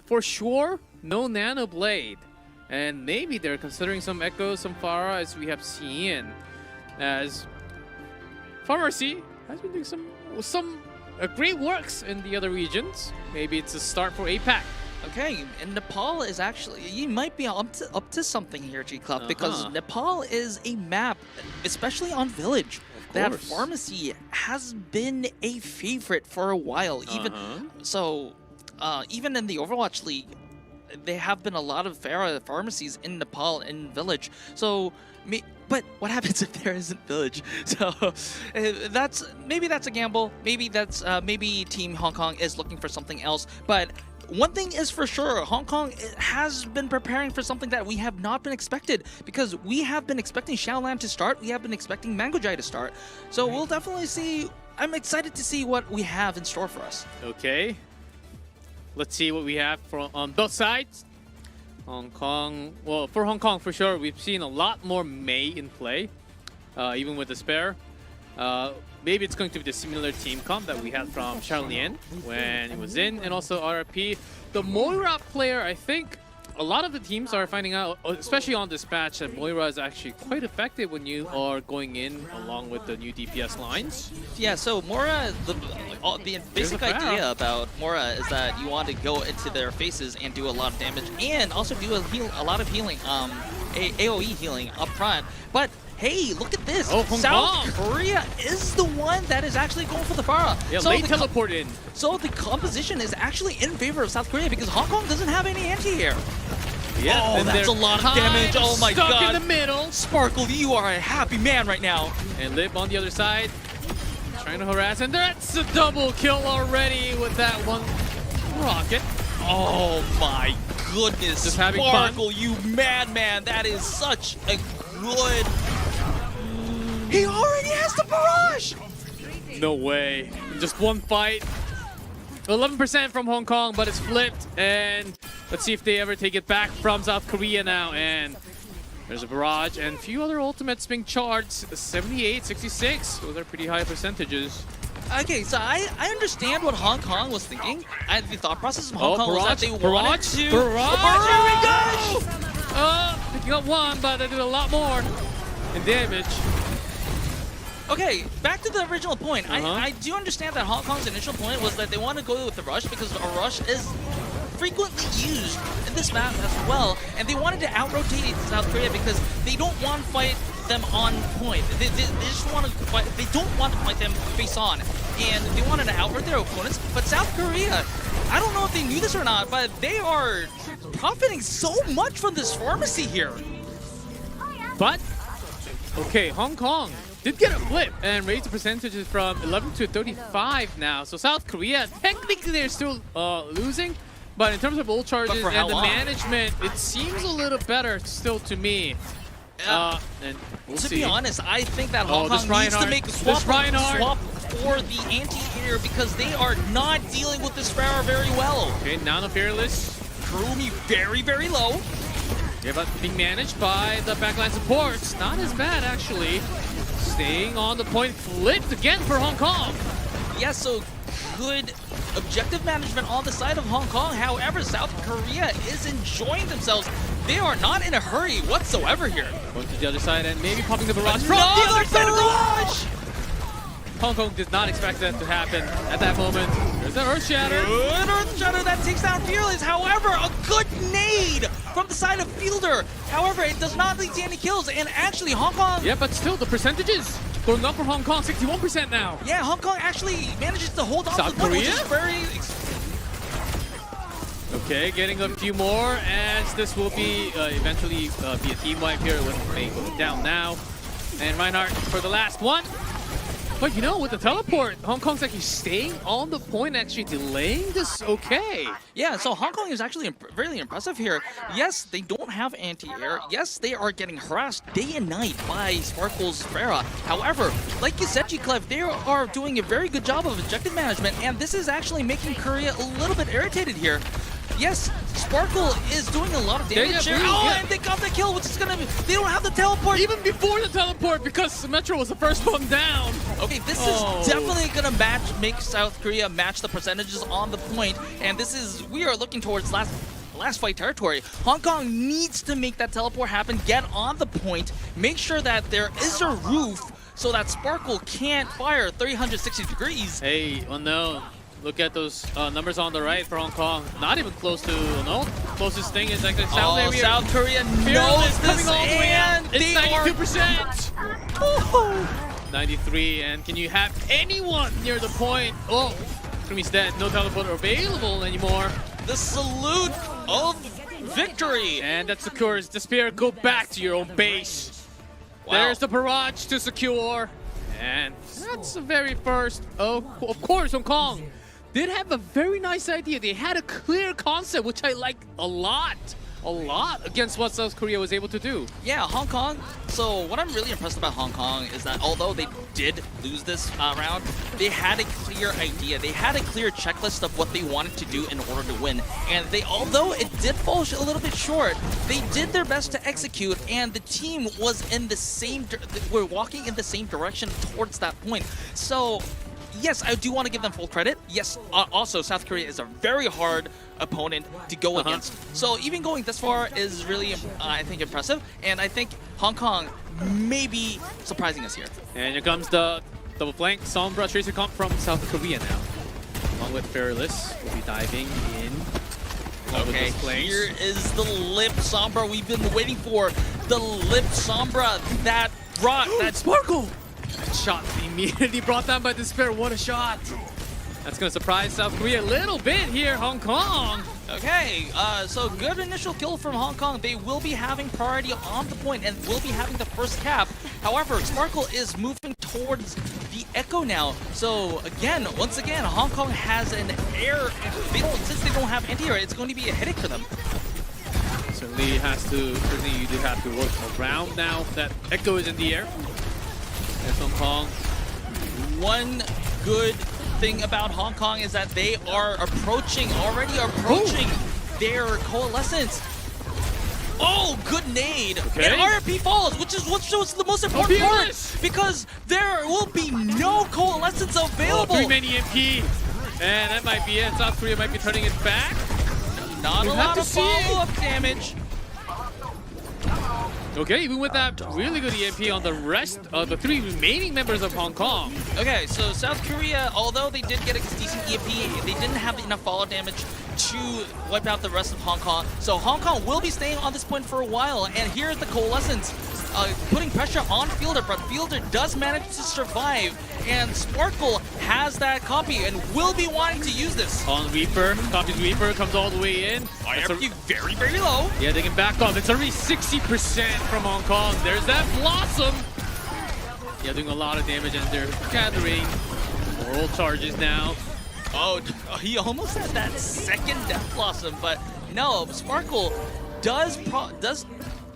S1: For sure, no Nano Blade. And maybe they're considering some Echo, some Pharah, as we have seen. As Pharmacy has been doing some great works in the other regions. Maybe it's a start for APAC.
S2: Okay, and Nepal is actually, you might be up to something here, G-Club, because Nepal is a map, especially on Village, that Pharmacy has been a favorite for a while. Even in the Overwatch League, there have been a lot of Pharah pharmacies in Nepal and Village. So, but what happens if there isn't Village? So maybe that's a gamble. Maybe that's maybe Team Hong Kong is looking for something else. But one thing is for sure, Hong Kong has been preparing for something that we have not been expected, because we have been expecting Xiaolan to start, we have been expecting Mangojai to start. So we'll definitely see. I'm excited to see what we have in store for us.
S1: Okay. Let's see what we have on both sides. Hong Kong, well, for Hong Kong, for sure, we've seen a lot more Mei in play, even with the spare. Maybe it's going to be the similar team comp that we had from Charlien when it was in, and also RRP. The Moira player, I think a lot of the teams are finding out, especially on this patch, that Moira is actually quite effective when you are going in along with the new DPS lines.
S2: Yeah, so Moira, the basic idea about Moira is that you want to go into their faces and do a lot of damage, and also do a lot of healing, AoE healing up front. But hey, look at this!
S1: Oh,
S2: South Korea is the one that is actually going for the Pharah.
S1: Yeah, so late teleport in.
S2: So the composition is actually in favor of South Korea because Hong Kong doesn't have any anti-air.
S1: Yeah,
S2: oh, that's a lot of damage. Oh my god.
S1: Stuck in the middle.
S2: Sparkle, you are a happy man right now.
S1: And Liv on the other side, trying to harass, and that's a double kill already with that one rocket.
S2: Oh my goodness.
S1: Just having
S2: Sparkle,
S1: fun.
S2: you madman. That is such a good... He already has the barrage!
S1: No way. Just one fight. 11% from Hong Kong, but it's flipped. And let's see if they ever take it back from South Korea now. And there's a barrage and a few other ultimates being charged. 78, 66. Those are pretty high percentages.
S2: Okay, so I understand what Hong Kong was thinking. The thought process of Hong Kong was that they wanted to...
S1: Barrage! Picking up one, but they did a lot more in damage.
S2: Okay, back to the original point. I do understand that Hong Kong's initial point was that they want to go with the rush because a rush is frequently used in this map as well, and they wanted to out-rotate South Korea because they don't want to fight them on point. They just want to fight. They don't want to fight them face on, and they wanted to outrun their opponents. But South Korea, I don't know if they knew this or not, but they are profiting so much from this pharmacy here.
S1: But okay, Hong Kong did get a flip and raised the percentages from 11 to 35 now. So South Korea, technically they're still losing, but in terms of ult charges and the management, it seems a little better still to me. And we'll
S2: to
S1: see.
S2: be honest, I think that Hong Kong needs to make a swap for the anti-air because they are not dealing with this Pharah very well.
S1: Okay, Nano Fearless.
S2: Kurumi very, very low.
S1: Yeah, but being managed by the backline supports. Not as bad, actually. Staying on the point, flipped again for Hong Kong.
S2: Yeah, so good objective management on the side of Hong Kong. However, South Korea is enjoying themselves. They are not in a hurry whatsoever here.
S1: Going to the other side and maybe popping the barrage from the other side of the barrage. Hong Kong did not expect that to happen at that moment. There's the Earth Shatter.
S2: Good Earth Shatter that takes down Fearless. However, a good nade from the side of Fielder. However, it does not lead to any kills. And actually, Hong Kong...
S1: Yeah, but still, the percentages going up for Hong Kong, 61% now.
S2: Yeah, Hong Kong actually manages to hold on
S1: South
S2: to the point,
S1: Korea?
S2: which is very...
S1: Okay, getting a few more as this will be eventually be a team wipe here with Mei going down now. And Reinhardt for the last one. But you know, with the teleport, Hong Kong's actually staying on the point, actually delaying this okay.
S2: Yeah, so Hong Kong is actually really impressive here. Yes, they don't have anti-air. Yes, they are getting harassed day and night by Sparkle's Pharah. However, like you said, G-Clef, they are doing a very good job of objective management, and this is actually making Korea a little bit irritated here. Yes, Sparkle is doing a lot of damage here. Oh, and they got the kill, which is gonna be... They don't have the teleport!
S1: Even before the teleport, because Symmetra was the first one down.
S2: Okay, this is definitely gonna make South Korea match the percentages on the point, and this is... We are looking towards last fight territory. Hong Kong needs to make that teleport happen, get on the point, make sure that there is a roof so that Sparkle can't fire 360 degrees.
S1: Hey, well, no. Look at those numbers on the right for Hong Kong. Not even close to, no. Closest thing is like the south area.
S2: South Korea knows this,
S1: all the way out. It's 92%. 93, and can you have anyone near the point? Oh, Kurumi's dead. No teleport available anymore.
S2: The salute of victory.
S1: And that secures Despair. Go back to your own base. Wow. There's the barrage to secure. And that's the very first, of course, Hong Kong did have a very nice idea. They had a clear concept, which I like a lot against what South Korea was able to do.
S2: Yeah, Hong Kong. So what I'm really impressed about Hong Kong is that although they did lose this round, they had a clear idea. They had a clear checklist of what they wanted to do in order to win. And they, although it did fall a little bit short, they did their best to execute, and the team was in the same, we're walking in the same direction towards that point. So yes, I do want to give them full credit. Yes, also South Korea is a very hard opponent to go against. So even going this far is really, I think, impressive. And I think Hong Kong may be surprising us here.
S1: And here comes the double flank. Sombra Tracer comp from South Korea now. Along with Fearless, we'll be diving in.
S2: Okay, here is the Lip Sombra we've been waiting for. The Lip Sombra that brought that
S1: Sparkle! Shot immediately brought down by Despair. What a shot! That's going to surprise South Korea a little bit here, Hong Kong.
S2: Okay, so good initial kill from Hong Kong. They will be having priority on the point and will be having the first cap. However, Sparkle is moving towards the Echo now. So again, once again, Hong Kong has an air. Since they don't have anti-air, it's going to be a headache for them.
S1: Certainly you do have to work around now that Echo is in the air. And Hong Kong.
S2: One good thing about Hong Kong is that they are already approaching their coalescence. Oh, good nade.
S1: Okay.
S2: And RP falls, which is what's the most important part, because there will be no coalescence available.
S1: 3-man EMP. And that might be it. South Korea might be turning it back.
S2: Not a lot of follow-up damage.
S1: Okay, even with that really good EMP on the rest of the 3 remaining members of Hong Kong.
S2: Okay, so South Korea, although they did get a decent EMP, they didn't have enough follow damage to wipe out the rest of Hong Kong. So Hong Kong will be staying on this point for a while, and here's the coalescence putting pressure on Fielder, but Fielder does manage to survive, and Sparkle has that copy and will be wanting to use this.
S1: On Reaper, copies Reaper, comes all the way in.
S2: IRP very, very low.
S1: Yeah, they can back off. It's already 60% from Hong Kong. There's that Blossom. Yeah, doing a lot of damage, and they're gathering moral charges now.
S2: Oh, he almost had that second Death Blossom, but no, Sparkle does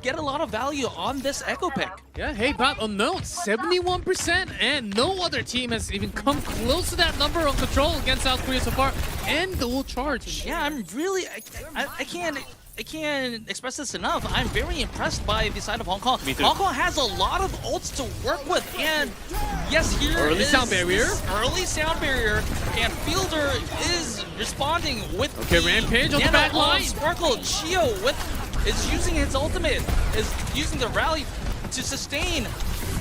S2: get a lot of value on this Echo pick.
S1: Yeah, hey, but on note, 71%, and no other team has even come close to that number on control against South Korea so far, and dual charge.
S2: Yeah, I'm really, I can't express this enough. I'm very impressed by the side of Hong Kong.
S1: Me too.
S2: Hong Kong has a lot of ults to work with, and yes, here
S1: early
S2: is
S1: sound barrier.
S2: Early sound barrier, and Fielder is responding with
S1: the Rampage on the back line.
S2: Sparkle, Chio is using his ultimate, is using the rally to sustain,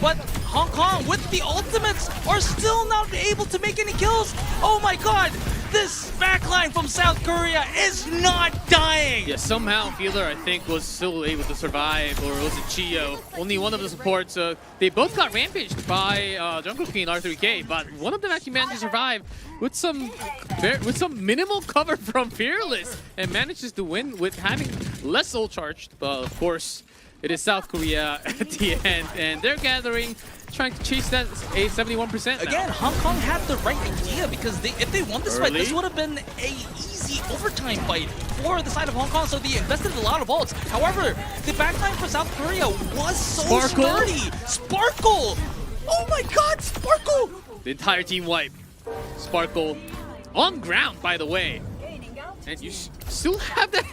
S2: but Hong Kong with the ultimates are still not able to make any kills. Oh my god, this backline from South Korea is not dying.
S1: Yeah, somehow Fielder, I think, was still able to survive, or was it Chio? Only one of the supports, they both got rampaged by Jungle Queen R3K, but one of them actually managed to survive with some minimal cover from Fearless, and manages to win with having less soul charged. But of course, it is South Korea at the end, and they're gathering, trying to chase that a 71% now.
S2: Again, Hong Kong had the right idea, because if they won this fight, this would have been a easy overtime fight for the side of Hong Kong, so they invested a lot of ults. However, the backline for South Korea was so sturdy. Sparkle! Oh my god, Sparkle!
S1: The entire team wipe. Sparkle on ground, by the way. And you still have that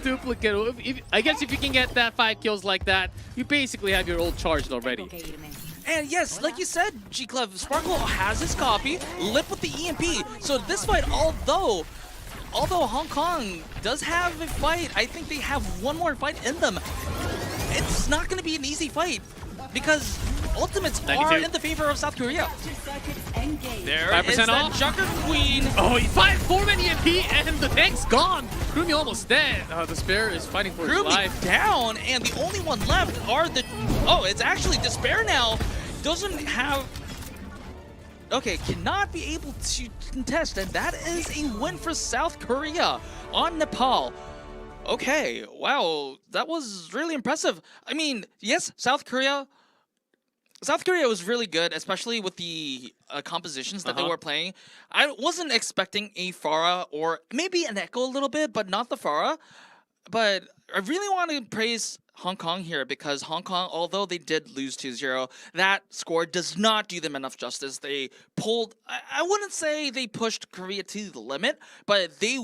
S1: duplicate. I guess if you can get that 5 kills like that, you basically have your ult charged already.
S2: And yes, like you said, G-Clev, Sparkle has his copy, Lip with the EMP. So this fight, although Hong Kong does have a fight, I think they have one more fight in them. It's not going to be an easy fight, because ultimates are in the favor of South Korea. There
S1: 5%
S2: is that
S1: off.
S2: Jungle Queen.
S1: Oh, 4-man EMP, and the tank's gone. Krumi almost dead. Despair is fighting for his life.
S2: Down, and the only one left are the... Oh, it's actually Despair now. Doesn't have... Okay, cannot be able to contest, and that is a win for South Korea on Nepal. Okay, wow, that was really impressive. I mean, yes, South Korea South Korea was really good, especially with the compositions that they were playing. I wasn't expecting a Pharah or maybe an Echo a little bit, but not the Pharah. But I really want to praise Hong Kong here because Hong Kong, although they did lose 2-0, that score does not do them enough justice. They pulled, I wouldn't say they pushed Korea to the limit, but they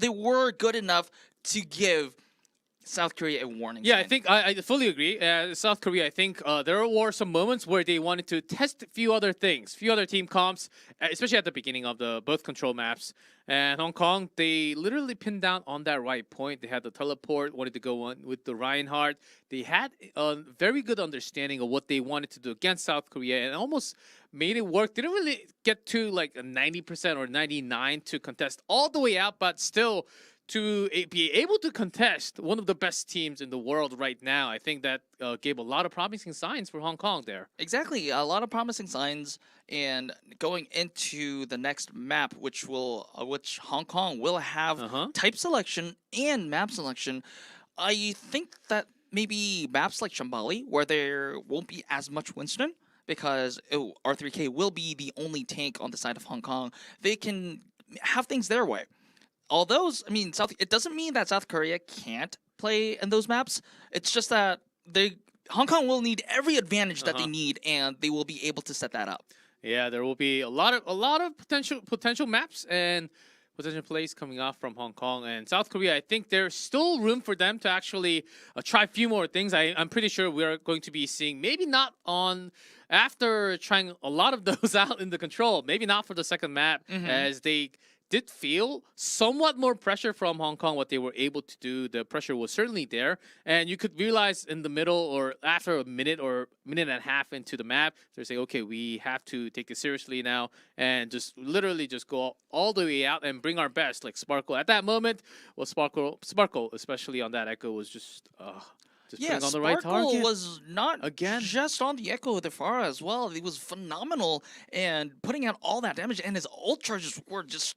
S2: were good enough to give South Korea a warning
S1: Yeah,
S2: sign.
S1: I think I fully agree. South Korea, I think there were some moments where they wanted to test a few other things, few other team comps, especially at the beginning of the both control maps. And Hong Kong, they literally pinned down on that right point. They had the teleport, wanted to go on with the Reinhardt. They had a very good understanding of what they wanted to do against South Korea and almost made it work. Didn't really get to like a 90% or 99 to contest all the way out, but still to be able to contest one of the best teams in the world right now. I think that gave a lot of promising signs for Hong Kong there.
S2: Exactly, a lot of promising signs, and going into the next map, which Hong Kong will have type selection and map selection. I think that maybe maps like Shambali, where there won't be as much Winston, because R3K will be the only tank on the side of Hong Kong. They can have things their way. All those, I mean, it doesn't mean that South Korea can't play in those maps. It's just that Hong Kong will need every advantage that they need, and they will be able to set that up.
S1: Yeah, there will be a lot of potential maps and potential plays coming off from Hong Kong and South Korea. I think there's still room for them to actually try a few more things. I'm pretty sure we're going to be seeing, maybe not on after trying a lot of those out in the control, maybe not for the second map, as they did feel somewhat more pressure from Hong Kong. What they were able to do, the pressure was certainly there, and you could realize in the middle or after a minute or minute and a half into the map, they're saying, okay, we have to take this seriously now and just literally just go all the way out and bring our best. Like Sparkle at that moment, well, Sparkle especially on that Echo was just putting on the right target.
S2: Sparkle was not just on the Echo of the Pharah as well. He was phenomenal and putting out all that damage, and his ult charges were just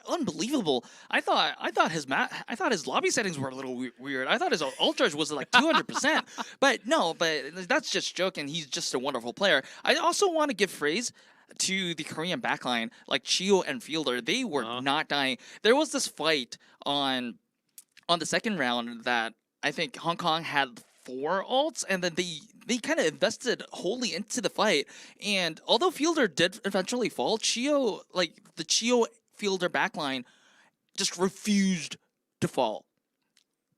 S2: unbelievable. I thought his lobby settings were a little weird. I thought his ult charge was like 200%. But no, but that's just joking. He's just a wonderful player. I also want to give praise to the Korean backline, like Chio and Fielder. They were not dying. There was this fight on the second round that I think Hong Kong had 4 ults, and then they kind of invested wholly into the fight. And although Fielder did eventually fall, the Chio Fielder backline just refused to fall.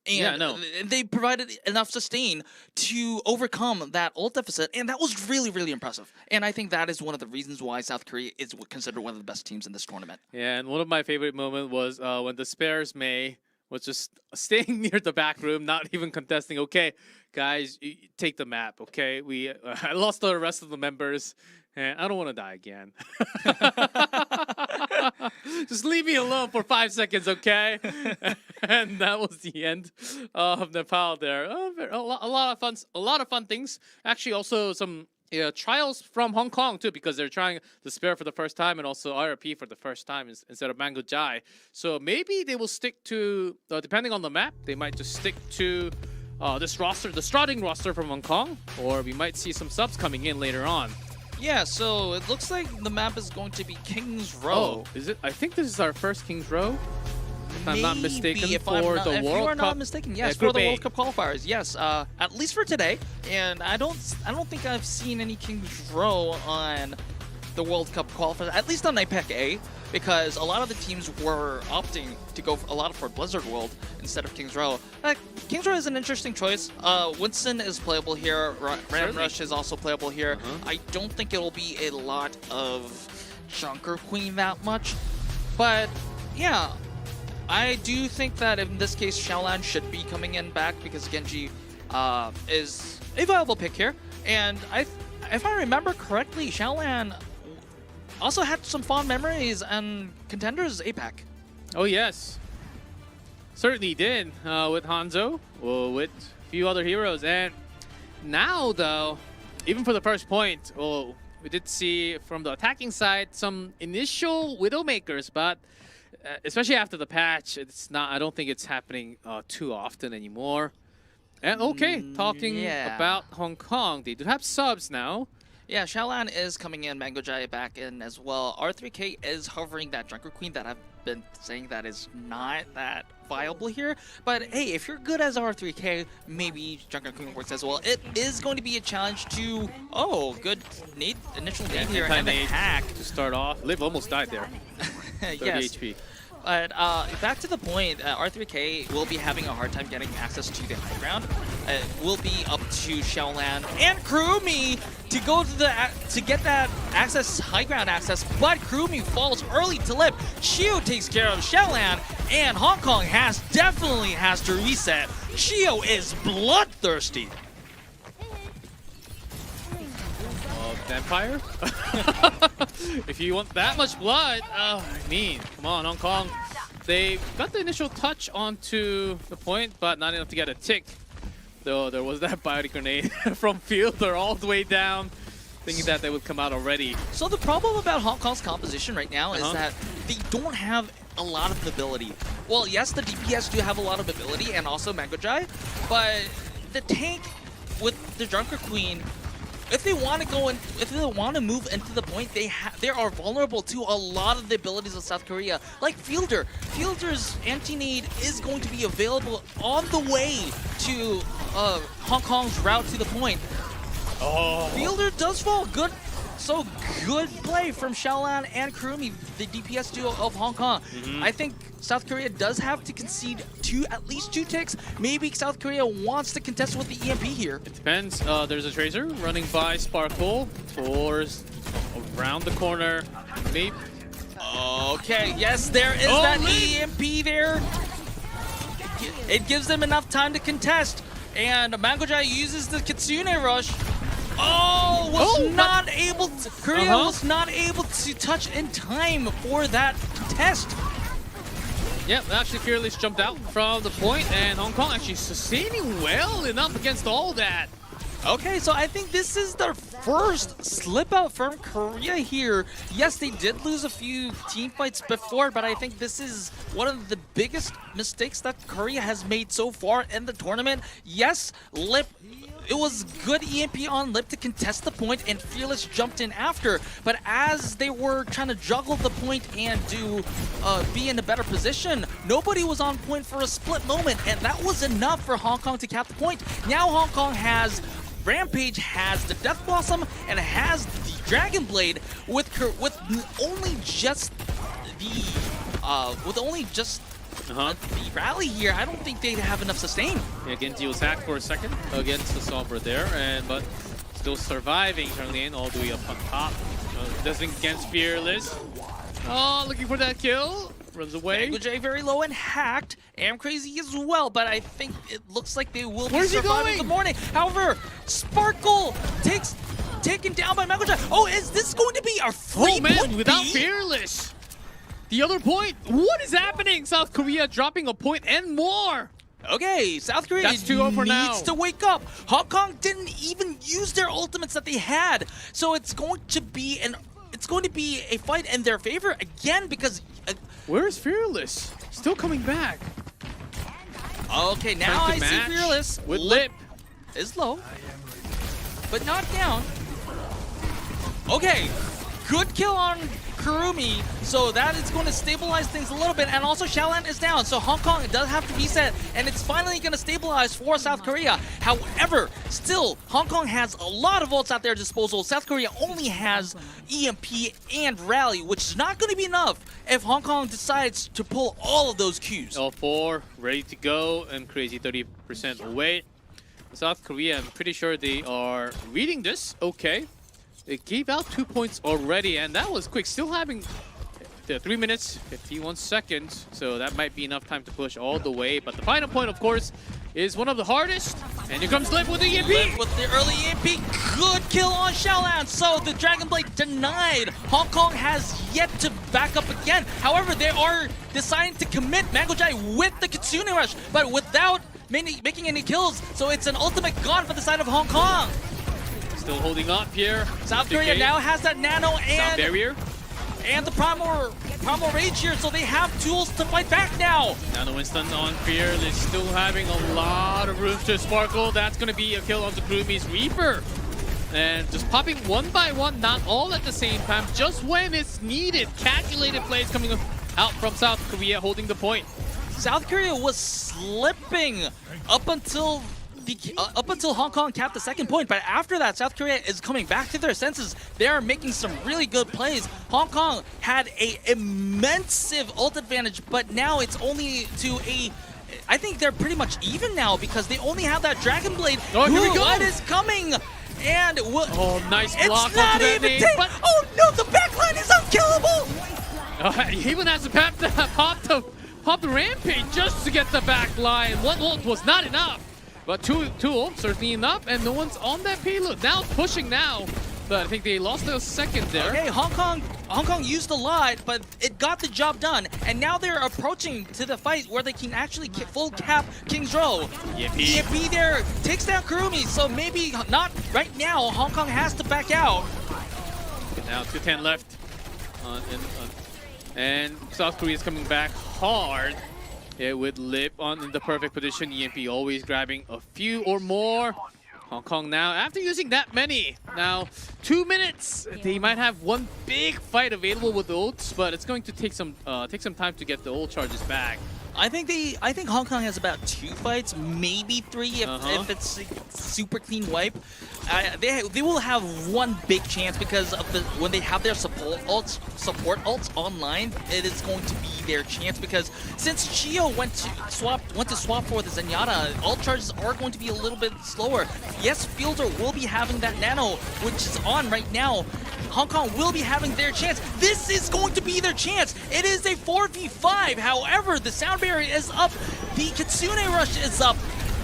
S2: And they provided enough sustain to overcome that ult deficit, and that was really, really impressive. And I think that is one of the reasons why South Korea is considered one of the best teams in this tournament.
S1: Yeah, and one of my favorite moments was when the Spares May was just staying near the back room, not even contesting. Okay, guys, you take the map, okay? I lost the rest of the members, and I don't want to die again. Just leave me alone for 5 seconds, okay? And that was the end of Nepal there. A lot of fun things. Actually, also some trials from Hong Kong too, because they're trying the Spare for the first time and also RP for the first time instead of Mango Jai. So maybe they will stick to, depending on the map, they might just stick to this roster, the starting roster from Hong Kong, or we might see some subs coming in later on.
S2: Yeah, so it looks like the map is going to be King's Row.
S1: Oh, is it? I think this is our first King's Row. If I'm not mistaken,
S2: if
S1: for the World Cup.
S2: If you are not mistaken, yes, for the World Cup qualifiers, yes. At least for today, and I don't think I've seen any King's Row on the World Cup qualifiers, at least on APAC-A, because a lot of the teams were opting to go a lot for Blizzard World instead of King's Row. King's Row is an interesting choice. Winston is playable here. Ram Rush is also playable here. I don't think it'll be a lot of Junker Queen that much, but yeah. I do think that in this case, Xiaolan should be coming in back because Genji is a viable pick here. And if I remember correctly, Xiaolan also had some fond memories and contenders APAC.
S1: Oh, yes. Certainly did with Hanzo, with a few other heroes. And now, though, even for the first point, we did see from the attacking side some initial Widowmakers, but especially after the patch, it's not. I don't think it's happening too often anymore. And okay, talking
S2: yeah.
S1: about Hong Kong, they do have subs now.
S2: Yeah, Xiaolan is coming in, Mango Jai back in as well. R3K is hovering that Drunker Queen that I've been saying that is not that viable here. But hey, if you're good as R3K, maybe Drunker Queen works as well. It is going to be a challenge to, oh, good nade, initial nade here, and a hack.
S1: To start off, Liv almost died there. 30
S2: yes.
S1: HP.
S2: But back to the point, R3K will be having a hard time getting access to the high ground. It will be up to Xiaolan and Kurumi to go to get that access, high ground access. But Kurumi falls early to Lip. Chio takes care of Xiaolan, and Hong Kong definitely has to reset. Chio is bloodthirsty.
S1: Vampire? If you want that much blood, I mean, come on, Hong Kong. They got the initial touch onto the point, but not enough to get a tick. Though there was that biotic grenade from Fielder all the way down, thinking that they would come out already.
S2: So the problem about Hong Kong's composition right now is that they don't have a lot of mobility. Well, yes, the DPS do have a lot of mobility, and also Mango Jai, but the tank with the Drunker Queen, if they want to go in, if they want to move into the point, they are vulnerable to a lot of the abilities of South Korea, like Fielder. Fielder's anti-nade is going to be available on the way to Hong Kong's route to the point.
S1: Oh.
S2: Fielder does fall good. So good play from Xiaolan and Kurumi, the DPS duo of Hong Kong. I think South Korea does have to concede at least 2 ticks. Maybe South Korea wants to contest with the EMP here.
S1: It depends. There's a Tracer running by Sparkle towards around the corner. Maybe.
S2: Okay, yes, there is that EMP there. It gives them enough time to contest. And Mango Jai uses the Kitsune Rush. Oh, Korea was not able to touch in time for that test.
S1: Yep, actually Fearless jumped out from the point, and Hong Kong actually sustaining well enough against all that.
S2: Okay, so I think this is their first slip out from Korea here. Yes, they did lose a few team fights before, but I think this is one of the biggest mistakes that Korea has made so far in the tournament. Yes, it was good EMP on Lip to contest the point, and Fearless jumped in after. But as they were trying to juggle the point and be in a better position, nobody was on point for a split moment, and that was enough for Hong Kong to cap the point. Now Hong Kong has Rampage, has the Death Blossom, and has the Dragon Blade with only just the rally here. I don't think they'd have enough sustain.
S1: Yeah, Genji was hacked for a second against the Sombra there, but still surviving. Charlene all the way up on top. Doesn't against Fearless. Oh, looking for that kill. Runs away.
S2: Mango Jai very low and hacked. Am Crazy as well, but I think it looks like they will
S1: Where's
S2: be surviving the morning. However, Sparkle taken down by Mango Jai. Oh, is this going to be our free point
S1: without
S2: B?
S1: Fearless. The other point. What is happening? South Korea dropping a point and more.
S2: Okay, South Korea
S1: That's 2-0 for now.
S2: needs to wake up. Hong Kong didn't even use their ultimates that they had, so it's going to be a fight in their favor again because.
S1: Where is Fearless? Still coming back.
S2: Okay, now I see Fearless
S1: with Lip
S2: is low, but not down. Okay, good kill on Kurumi, so that is going to stabilize things a little bit, and also Xiaolan is down, so Hong Kong does have to reset, and it's finally going to stabilize for South Korea. However, still, Hong Kong has a lot of ults at their disposal. South Korea only has EMP and Rally, which is not going to be enough if Hong Kong decides to pull all of those Qs.
S1: All 4 ready to go, and Crazy 30% away. South Korea, I'm pretty sure they are reading this. Okay. They gave out 2 points already, and that was quick. Still having 3 minutes, 51 seconds, so that might be enough time to push all the way. But the final point, of course, is one of the hardest. And here comes Lip with the EMP!
S2: Lip with the early EMP. Good kill on Xiaolan. So the Dragon Blade denied. Hong Kong has yet to back up again. However, they are deciding to commit Mango Jai with the Kitsune Rush, but without making any kills. So it's an ultimate gone for the side of Hong Kong.
S1: Still holding up here.
S2: South Korea now has that nano and
S1: Sound barrier.
S2: and the Primal Rage here, so they have tools to fight back now.
S1: Now the Winston on Fearless still having a lot of room to sparkle. That's going to be a kill onto Kurumi's Reaper. And just popping one by one, not all at the same time, just when it's needed. Calculated plays coming out from South Korea, holding the point.
S2: South Korea was slipping up until Hong Kong capped the second point, but after that, South Korea is coming back to their senses. They are making some really good plays. Hong Kong had an immense ult advantage, but now it's only to a... I think they're pretty much even now because they only have that Dragon Blade.
S1: Oh, here we go!
S2: What is coming? And
S1: oh, nice block
S2: it's not
S1: onto that
S2: even
S1: nade, but
S2: oh no, the backline is unkillable!
S1: he even has to pop the Rampage just to get the back line. One ult was not enough. But two ults certainly enough, and no one's on that payload. Now pushing now, but I think they lost a second there.
S2: Okay, Hong Kong used a lot, but it got the job done. And now they're approaching to the fight where they can actually full cap King's Row. EMP there takes down Kurumi, so maybe not right now. Hong Kong has to back out.
S1: Now 2:10 left, and South Korea is coming back hard. Yeah, with Lip in the perfect position. EMP always grabbing a few or more. Hong Kong now, after using that many, now 2 minutes. They might have one big fight available with the ults, but it's going to take some time to get the ult charges back.
S2: I think Hong Kong has about 2 fights, maybe 3 if it's a super clean wipe. They will have one big chance because of when they have their support ults online, it is going to be their chance because since Chio went to swap for the Zenyatta, ult charges are going to be a little bit slower. Yes, Fielder will be having that nano, which is on right now. Hong Kong will be having their chance. This is going to be their chance. It is a 4v5. However, the sound barrier is up. The Kitsune Rush is up.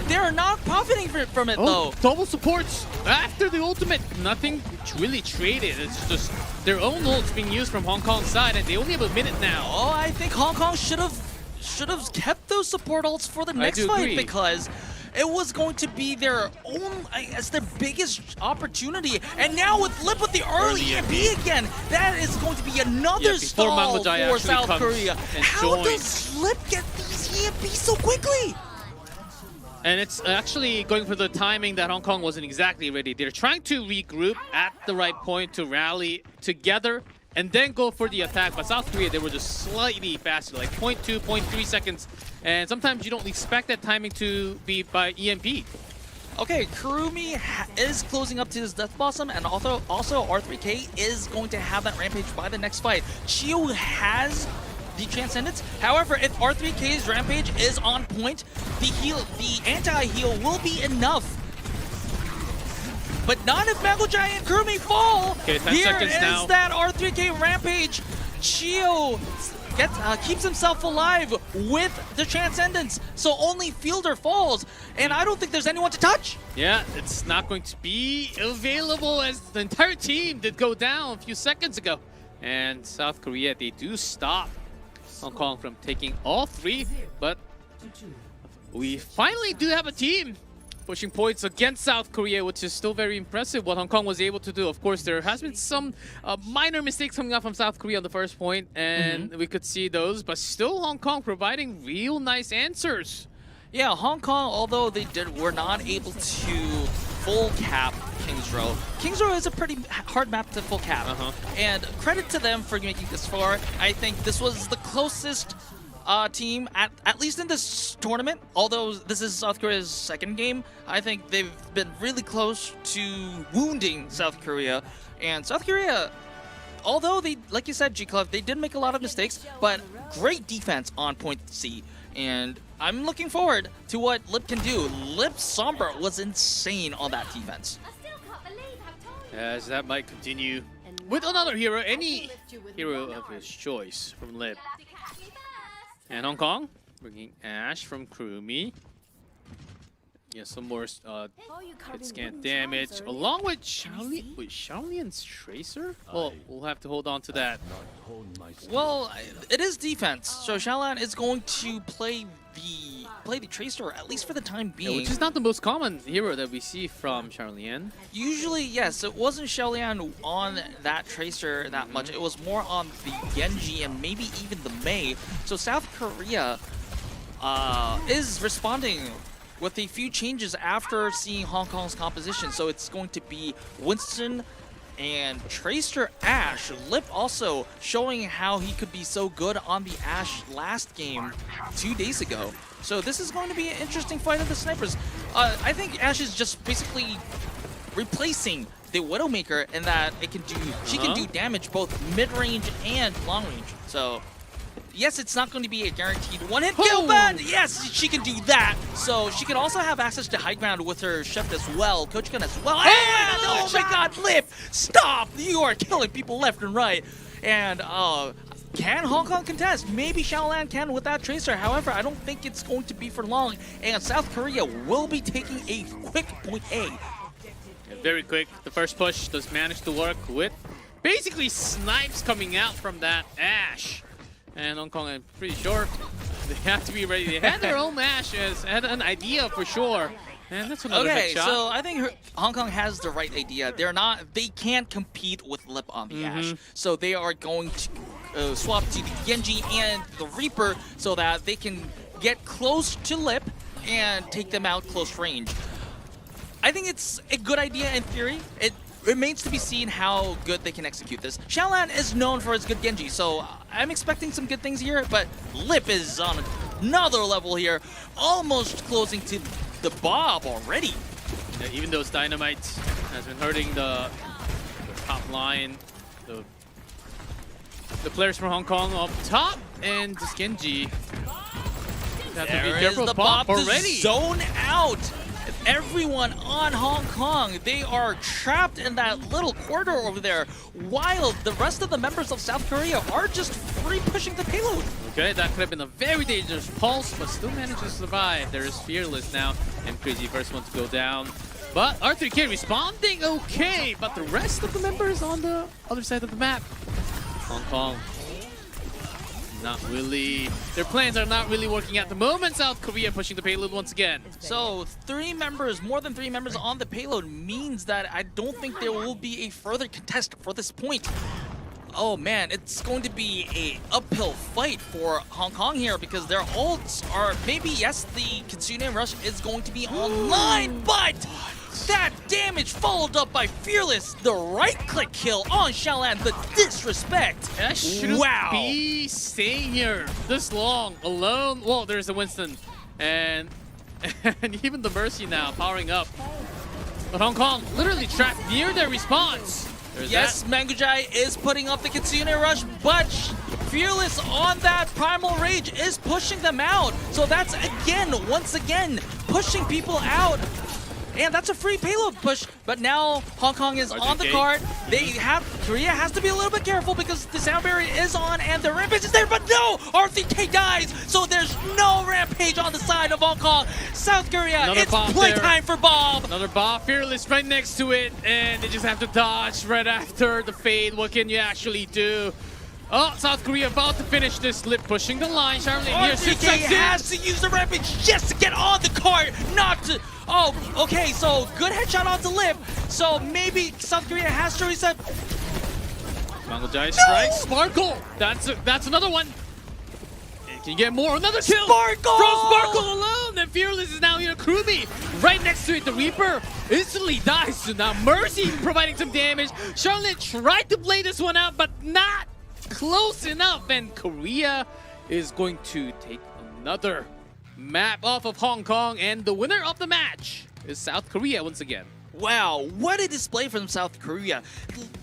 S2: They're not profiting from it, though.
S1: Double supports after the ultimate. Nothing really traded. It's just their own ults being used from Hong Kong's side, and they only have a minute now.
S2: Oh, I think Hong Kong should have kept those support ults for the next fight because it was going to be their own, I guess, their biggest opportunity. And now with Lip with the early EMP again, that is going to be another stall for South Korea. How does Lip get these EMPs so quickly?
S1: And it's actually going for the timing that Hong Kong wasn't exactly ready. They're trying to regroup at the right point to rally together and then go for the attack. But South Korea, they were just slightly faster, like 0.2, 0.3 seconds. And sometimes you don't expect that timing to be by EMP.
S2: Okay, Kurumi is closing up to his Death Blossom, and also R3K is going to have that Rampage by the next fight. Chio has the Transcendence. However, if R3K's Rampage is on point, the anti-heal will be enough. But not if Mango Giant and Kurumi fall.
S1: Okay, 10
S2: Here
S1: seconds
S2: is
S1: now.
S2: That R3K Rampage. Chio keeps himself alive with the Transcendence, so only Fielder falls, and I don't think there's anyone to touch.
S1: Yeah, it's not going to be available as the entire team did go down a few seconds ago. And South Korea, they do stop Hong Kong from taking all 3, but we finally do have a team pushing points against South Korea, which is still very impressive what Hong Kong was able to do. Of course, there has been some minor mistakes coming out from South Korea on the first point, and we could see those, but still Hong Kong providing real nice answers.
S2: Yeah, Hong Kong, although they were not able to full cap King's Row. King's Row is a pretty hard map to full cap, and credit to them for making this far. I think this was the closest team, at least in this tournament. Although this is South Korea's second game, I think they've been really close to wounding South Korea. And South Korea, although they, like you said, G-Club, they did make a lot of mistakes, but great defense on point C. And I'm looking forward to what Lip can do. Lip's Sombra was insane on that defense.
S1: As that might continue with another hero, any hero of his choice from Lip. And Hong Kong bringing Ash from Kurumi. Yeah, some more hit scan damage along with Shaolian's Tracer. Well, we'll have to hold on to that.
S2: Well, it is defense, so Shaolan is going to play the Tracer, at least for the time
S1: Yeah,
S2: being.
S1: which is not the most common hero that we see from Charlian.
S2: Usually, yes, it wasn't Xiaolian on that Tracer that much. It was more on the Genji and maybe even the Mei. So South Korea is responding with a few changes after seeing Hong Kong's composition. So it's going to be Winston and Tracer Ashe. Lip also showing how he could be so good on the Ashe last game 2 days ago. So this is going to be an interesting fight of the snipers. I think Ashe is just basically replacing the Widowmaker in that it can do she can do damage both mid-range and long range. So yes, it's not going to be a guaranteed one-hit kill, but yes, she can do that. So she can also have access to high ground with her shift as well, Coach Gun as well. And oh my god, Lip! Stop! You are killing people left and right. And can Hong Kong contest? Maybe Xiaolan can with that Tracer. However, I don't think it's going to be for long. And South Korea will be taking a quick point A.
S1: Yeah, very quick. The first push does manage to work with basically snipes coming out from that Ashe. And Hong Kong, I'm pretty sure they have to be ready. They had their own Ashe, had an idea for sure. And that's another headshot.
S2: So I think Hong Kong has the right idea. They can't compete with Lip on the Ashe. So they are going to swap to the Genji and the Reaper so that they can get close to Lip and take them out close range. I think it's a good idea in theory. It remains to be seen how good they can execute this. Xiaolan is known for his good Genji, so I'm expecting some good things here, but Lip is on another level here, almost closing to the Bob already.
S1: Yeah, even though Dynamite has been hurting the top line, the players from Hong Kong up top, and this Genji have to be careful.
S2: The
S1: Bob
S2: Bob
S1: already.
S2: To zone out. Everyone on Hong Kong, they are trapped in that little corridor over there, while the rest of the members of South Korea are just free pushing the payload.
S1: Okay, that could have been a very dangerous pulse, but still managed to survive. There is Fearless now, and Crazy first one to go down. But R3K responding okay, but the rest of the members on the other side of the map, Hong Kong, not really. Their plans are not really working at the moment. South Korea pushing the payload once again.
S2: So 3 members, more than 3 members on the payload means that I don't think there will be a further contest for this point. Oh man, it's going to be a uphill fight for Hong Kong here because their ults are maybe, yes, the Kitsune Rush is going to be online, but that damage followed up by Fearless, the right-click kill on Xiaolan, the disrespect.
S1: That shouldn't be staying here this long, alone. Well, there's the Winston, and even the Mercy now powering up. But Hong Kong literally trapped near their response. There's
S2: yes, Mangujai is putting up the Kitsune Rush, but Fearless on that Primal Rage is pushing them out. So that's once again, pushing people out. And that's a free payload push, but now Hong Kong is on the cart. Korea has to be a little bit careful because the sound barrier is on and the rampage is there, but no! RCK dies, so there's no rampage on the side of Hong Kong. South Korea,
S1: Another
S2: it's playtime for Bob.
S1: Another Bob, Fearless right next to it, and they just have to dodge right after the fade. What can you actually do? Oh, South Korea about to finish this. Lip pushing the line. Charlotte here.
S2: RCK has to use the rampage just to get on the cart, not to... Oh, okay, so good headshot onto Lip. So maybe South Korea has to reset.
S1: Mangujai strike. Sparkle! That's another one. And can you get more? Another kill!
S2: Sparkle!
S1: From Sparkle alone! And Fearless is now here. Krumi right next to it. The Reaper instantly dies. So now Mercy providing some damage. Charlotte tried to play this one out, but not close enough. And Korea is going to take another map off of Hong Kong, and the winner of the match is South Korea once again.
S2: Wow, what a display from South Korea.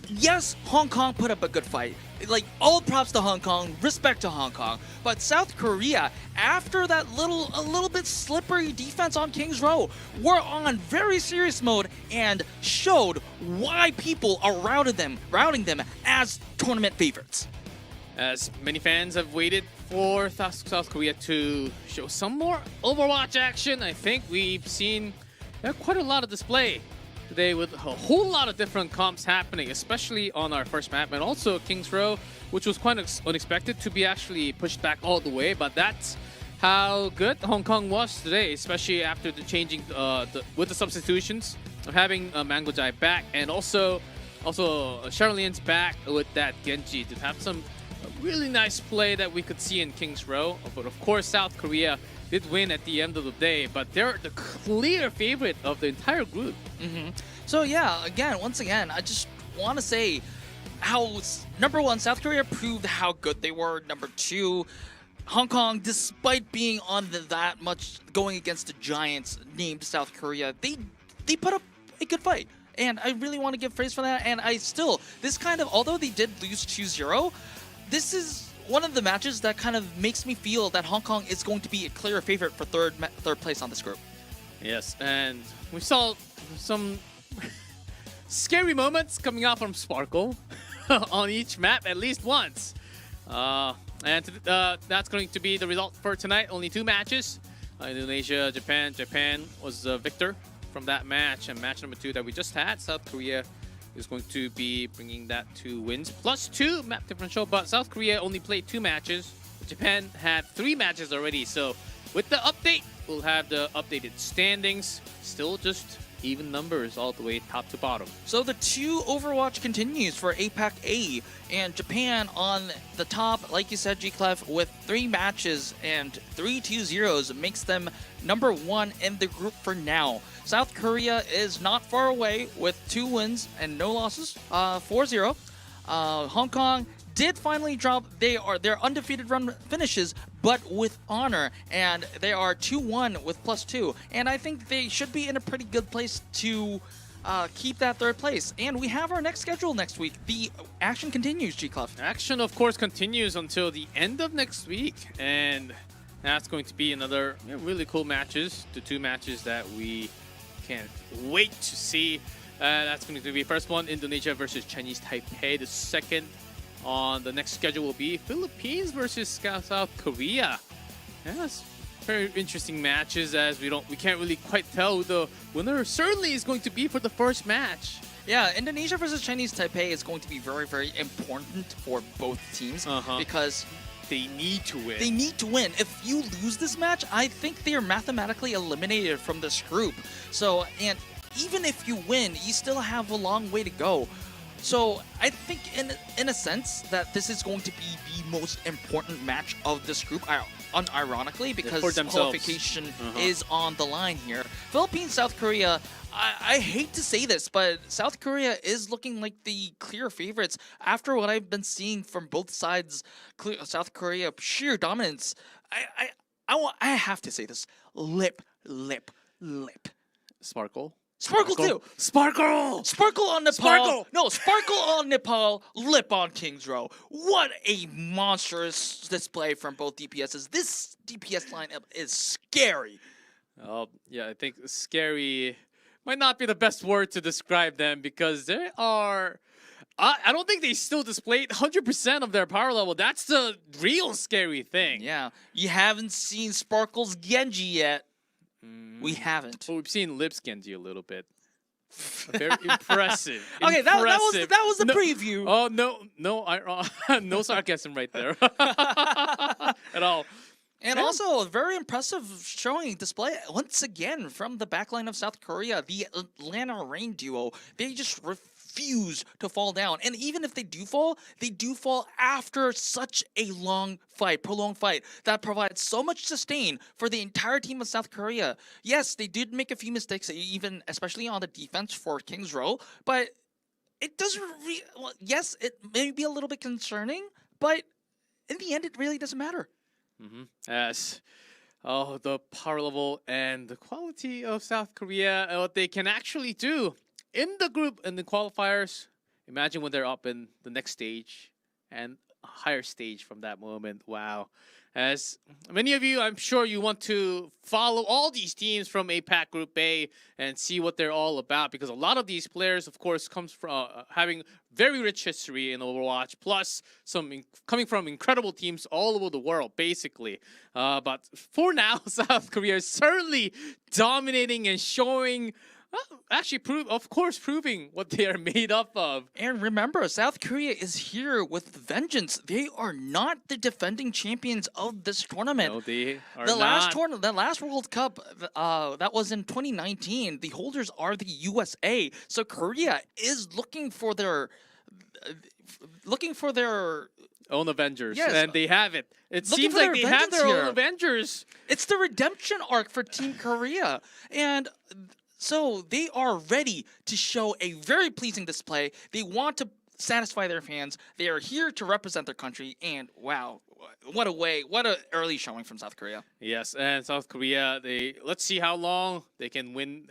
S2: Yes, Hong Kong put up a good fight. Like, all props to Hong Kong, respect to Hong Kong. But South Korea, after that a little bit slippery defense on King's Row, were on very serious mode and showed why people are routing them as tournament favorites.
S1: As many fans have waited for South Korea to show some more Overwatch action, I think we've seen quite a lot of display today with a whole lot of different comps happening, especially on our first map, and also King's Row, which was quite unexpected to be actually pushed back all the way, but that's how good Hong Kong was today, especially after the changing with the substitutions of having Mango Jai back, and also Charlene's back with that Genji to have some really nice play that we could see in King's Row. But of course, South Korea did win at the end of the day, but they're the clear favorite of the entire group.
S2: So yeah, once again, I just want to say how number one, South Korea proved how good they were. Number two, Hong Kong, despite being on that much going against the giants named South Korea, they put up a good fight. And I really want to give praise for that. And although they did lose 2-0, this is one of the matches that kind of makes me feel that Hong Kong is going to be a clear favorite for third place on this group.
S1: Yes, and we saw some scary moments coming out from Sparkle on each map at least once. And that's going to be the result for tonight. Only 2 matches. Indonesia, Japan. Japan was the victor from that match. And match number 2 that we just had, South Korea is going to be bringing that 2 wins. +2 map differential, but South Korea only played 2 matches. Japan had 3 matches already. So with the update, we'll have the updated standings. Still just even numbers all the way top to bottom.
S2: So the 2 Overwatch continues for APAC-A, and Japan on the top, like you said, G-Clef, with 3 matches and 3 2-0s makes them number 1 in the group for now. South Korea is not far away with 2 wins and no losses, 4-0. Hong Kong did finally drop their undefeated run finishes, but with honor, and they are 2-1 with +2, and I think they should be in a pretty good place to keep that 3rd place. And we have our next schedule next week. The action continues, G-Clef.
S1: Action, of course, continues until the end of next week, and that's going to be another really cool matches. The 2 matches that we can't wait to see. That's going to be first one, Indonesia versus Chinese Taipei. The second on the next schedule will be Philippines versus South Korea. Yes, very interesting matches, as we can't really quite tell who the winner certainly is going to be for the first match.
S2: Yeah, Indonesia versus Chinese Taipei is going to be very, very important for both teams because
S1: they need to win.
S2: They need to win. If you lose this match, I think they are mathematically eliminated from this group. So, and even if you win, you still have a long way to go. So I think in a sense that this is going to be the most important match of this group, unironically, because qualification is on the line here. Philippines, South Korea, I hate to say this, but South Korea is looking like the clear favorites. After what I've been seeing from both sides, South Korea, sheer dominance. I have to say this. Lip.
S1: Sparkle.
S2: Sparkle too.
S1: Sparkle.
S2: Sparkle on Nepal.
S1: Sparkle.
S2: No, Sparkle on Nepal. Lip on King's Row. What a monstrous display from both DPSs. This DPS lineup is scary.
S1: Oh, yeah, I think scary might not be the best word to describe them, because they are... I don't think they still displayed 100% of their power level. That's the real scary thing.
S2: Yeah. You haven't seen Sparkle's Genji yet. We haven't.
S1: Well, we've seen Lips Genji a little bit. Very impressive.
S2: Okay, that was the preview.
S1: Oh, no sarcasm right there at all.
S2: And also a very impressive showing display once again from the backline of South Korea, the Atlanta Rain duo. They just refuse to fall down. And even if they do fall after such a long fight, prolonged fight, that provides so much sustain for the entire team of South Korea. Yes, they did make a few mistakes, even especially on the defense for King's Row, but it doesn't yes, it may be a little bit concerning, but in the end, it really doesn't matter.
S1: Yes. Oh, the power level and the quality of South Korea and what they can actually do in the group and the qualifiers. Imagine when they're up in the next stage and a higher stage from that moment. Wow. As many of you, I'm sure you want to follow all these teams from APAC Group A and see what they're all about, because a lot of these players, of course, comes from having very rich history in Overwatch, plus some coming from incredible teams all over the world, basically. But for now, South Korea is certainly dominating and showing Actually, proving what they are made up of.
S2: And remember, South Korea is here with vengeance. They are not the defending champions of this tournament.
S1: No, they are
S2: The last
S1: not.
S2: tournament, the last World Cup, that was in 2019. The holders are the USA. So Korea is looking for their
S1: Own Avengers,
S2: Yes.
S1: and they have it. It
S2: Looking
S1: seems
S2: for
S1: like
S2: their
S1: they have
S2: vengeance
S1: their
S2: here.
S1: own Avengers.
S2: It's the redemption arc for Team Korea. And so they are ready to show a very pleasing display. They want to satisfy their fans. They are here to represent their country. And wow, what a early showing from South Korea.
S1: Yes, and South Korea, let's see how long they can win.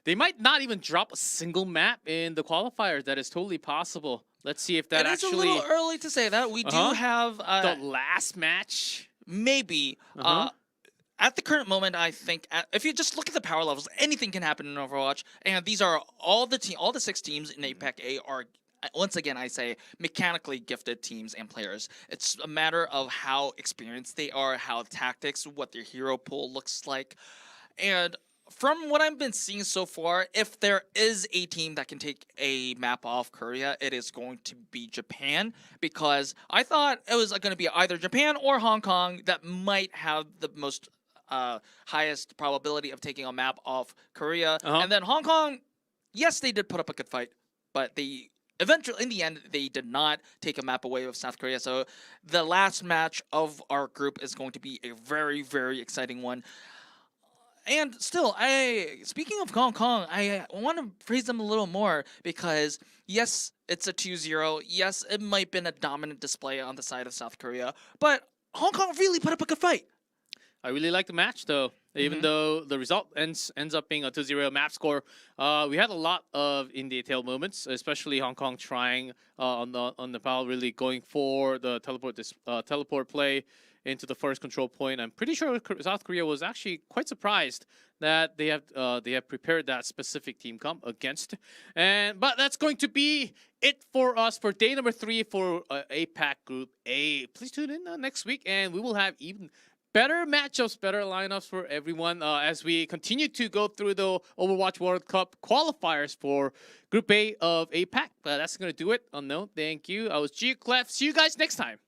S1: They might not even drop a single map in the qualifiers. That is totally possible. Let's see if that
S2: It is
S1: actually
S2: a little early to say that. We do have
S1: the last match.
S2: maybe at the current moment. I think if you just look at the power levels, anything can happen in Overwatch. And these are all the 6 teams in APAC-A are, once again, I say, mechanically gifted teams and players. It's a matter of how experienced they are, how tactics, what their hero pool looks like. And from what I've been seeing so far, if there is a team that can take a map off Korea, it is going to be Japan, because I thought it was going to be either Japan or Hong Kong that might have the most highest probability of taking a map off Korea. And then Hong Kong, yes, they did put up a good fight, but they eventually, in the end, they did not take a map away with South Korea. So the last match of our group is going to be a very, very exciting one. And still, speaking of Hong Kong, I want to praise them a little more, because yes, it's a 2-0. Yes, it might have been a dominant display on the side of South Korea, but Hong Kong really put up a good fight.
S1: I really like the match, though. Even though the result ends up being a 2-0 map score, we had a lot of in detail moments, especially Hong Kong trying on the PAL, really going for the teleport play into the first control point. I'm pretty sure South Korea was actually quite surprised that they have prepared that specific team comp against. But that's going to be it for us for day number 3 for APAC Group A. Please tune in next week, and we will have even better matchups, better lineups for everyone as we continue to go through the Overwatch World Cup qualifiers for Group A of APAC. But that's going to do it. Unknown, thank you. I was G Clef. See you guys next time.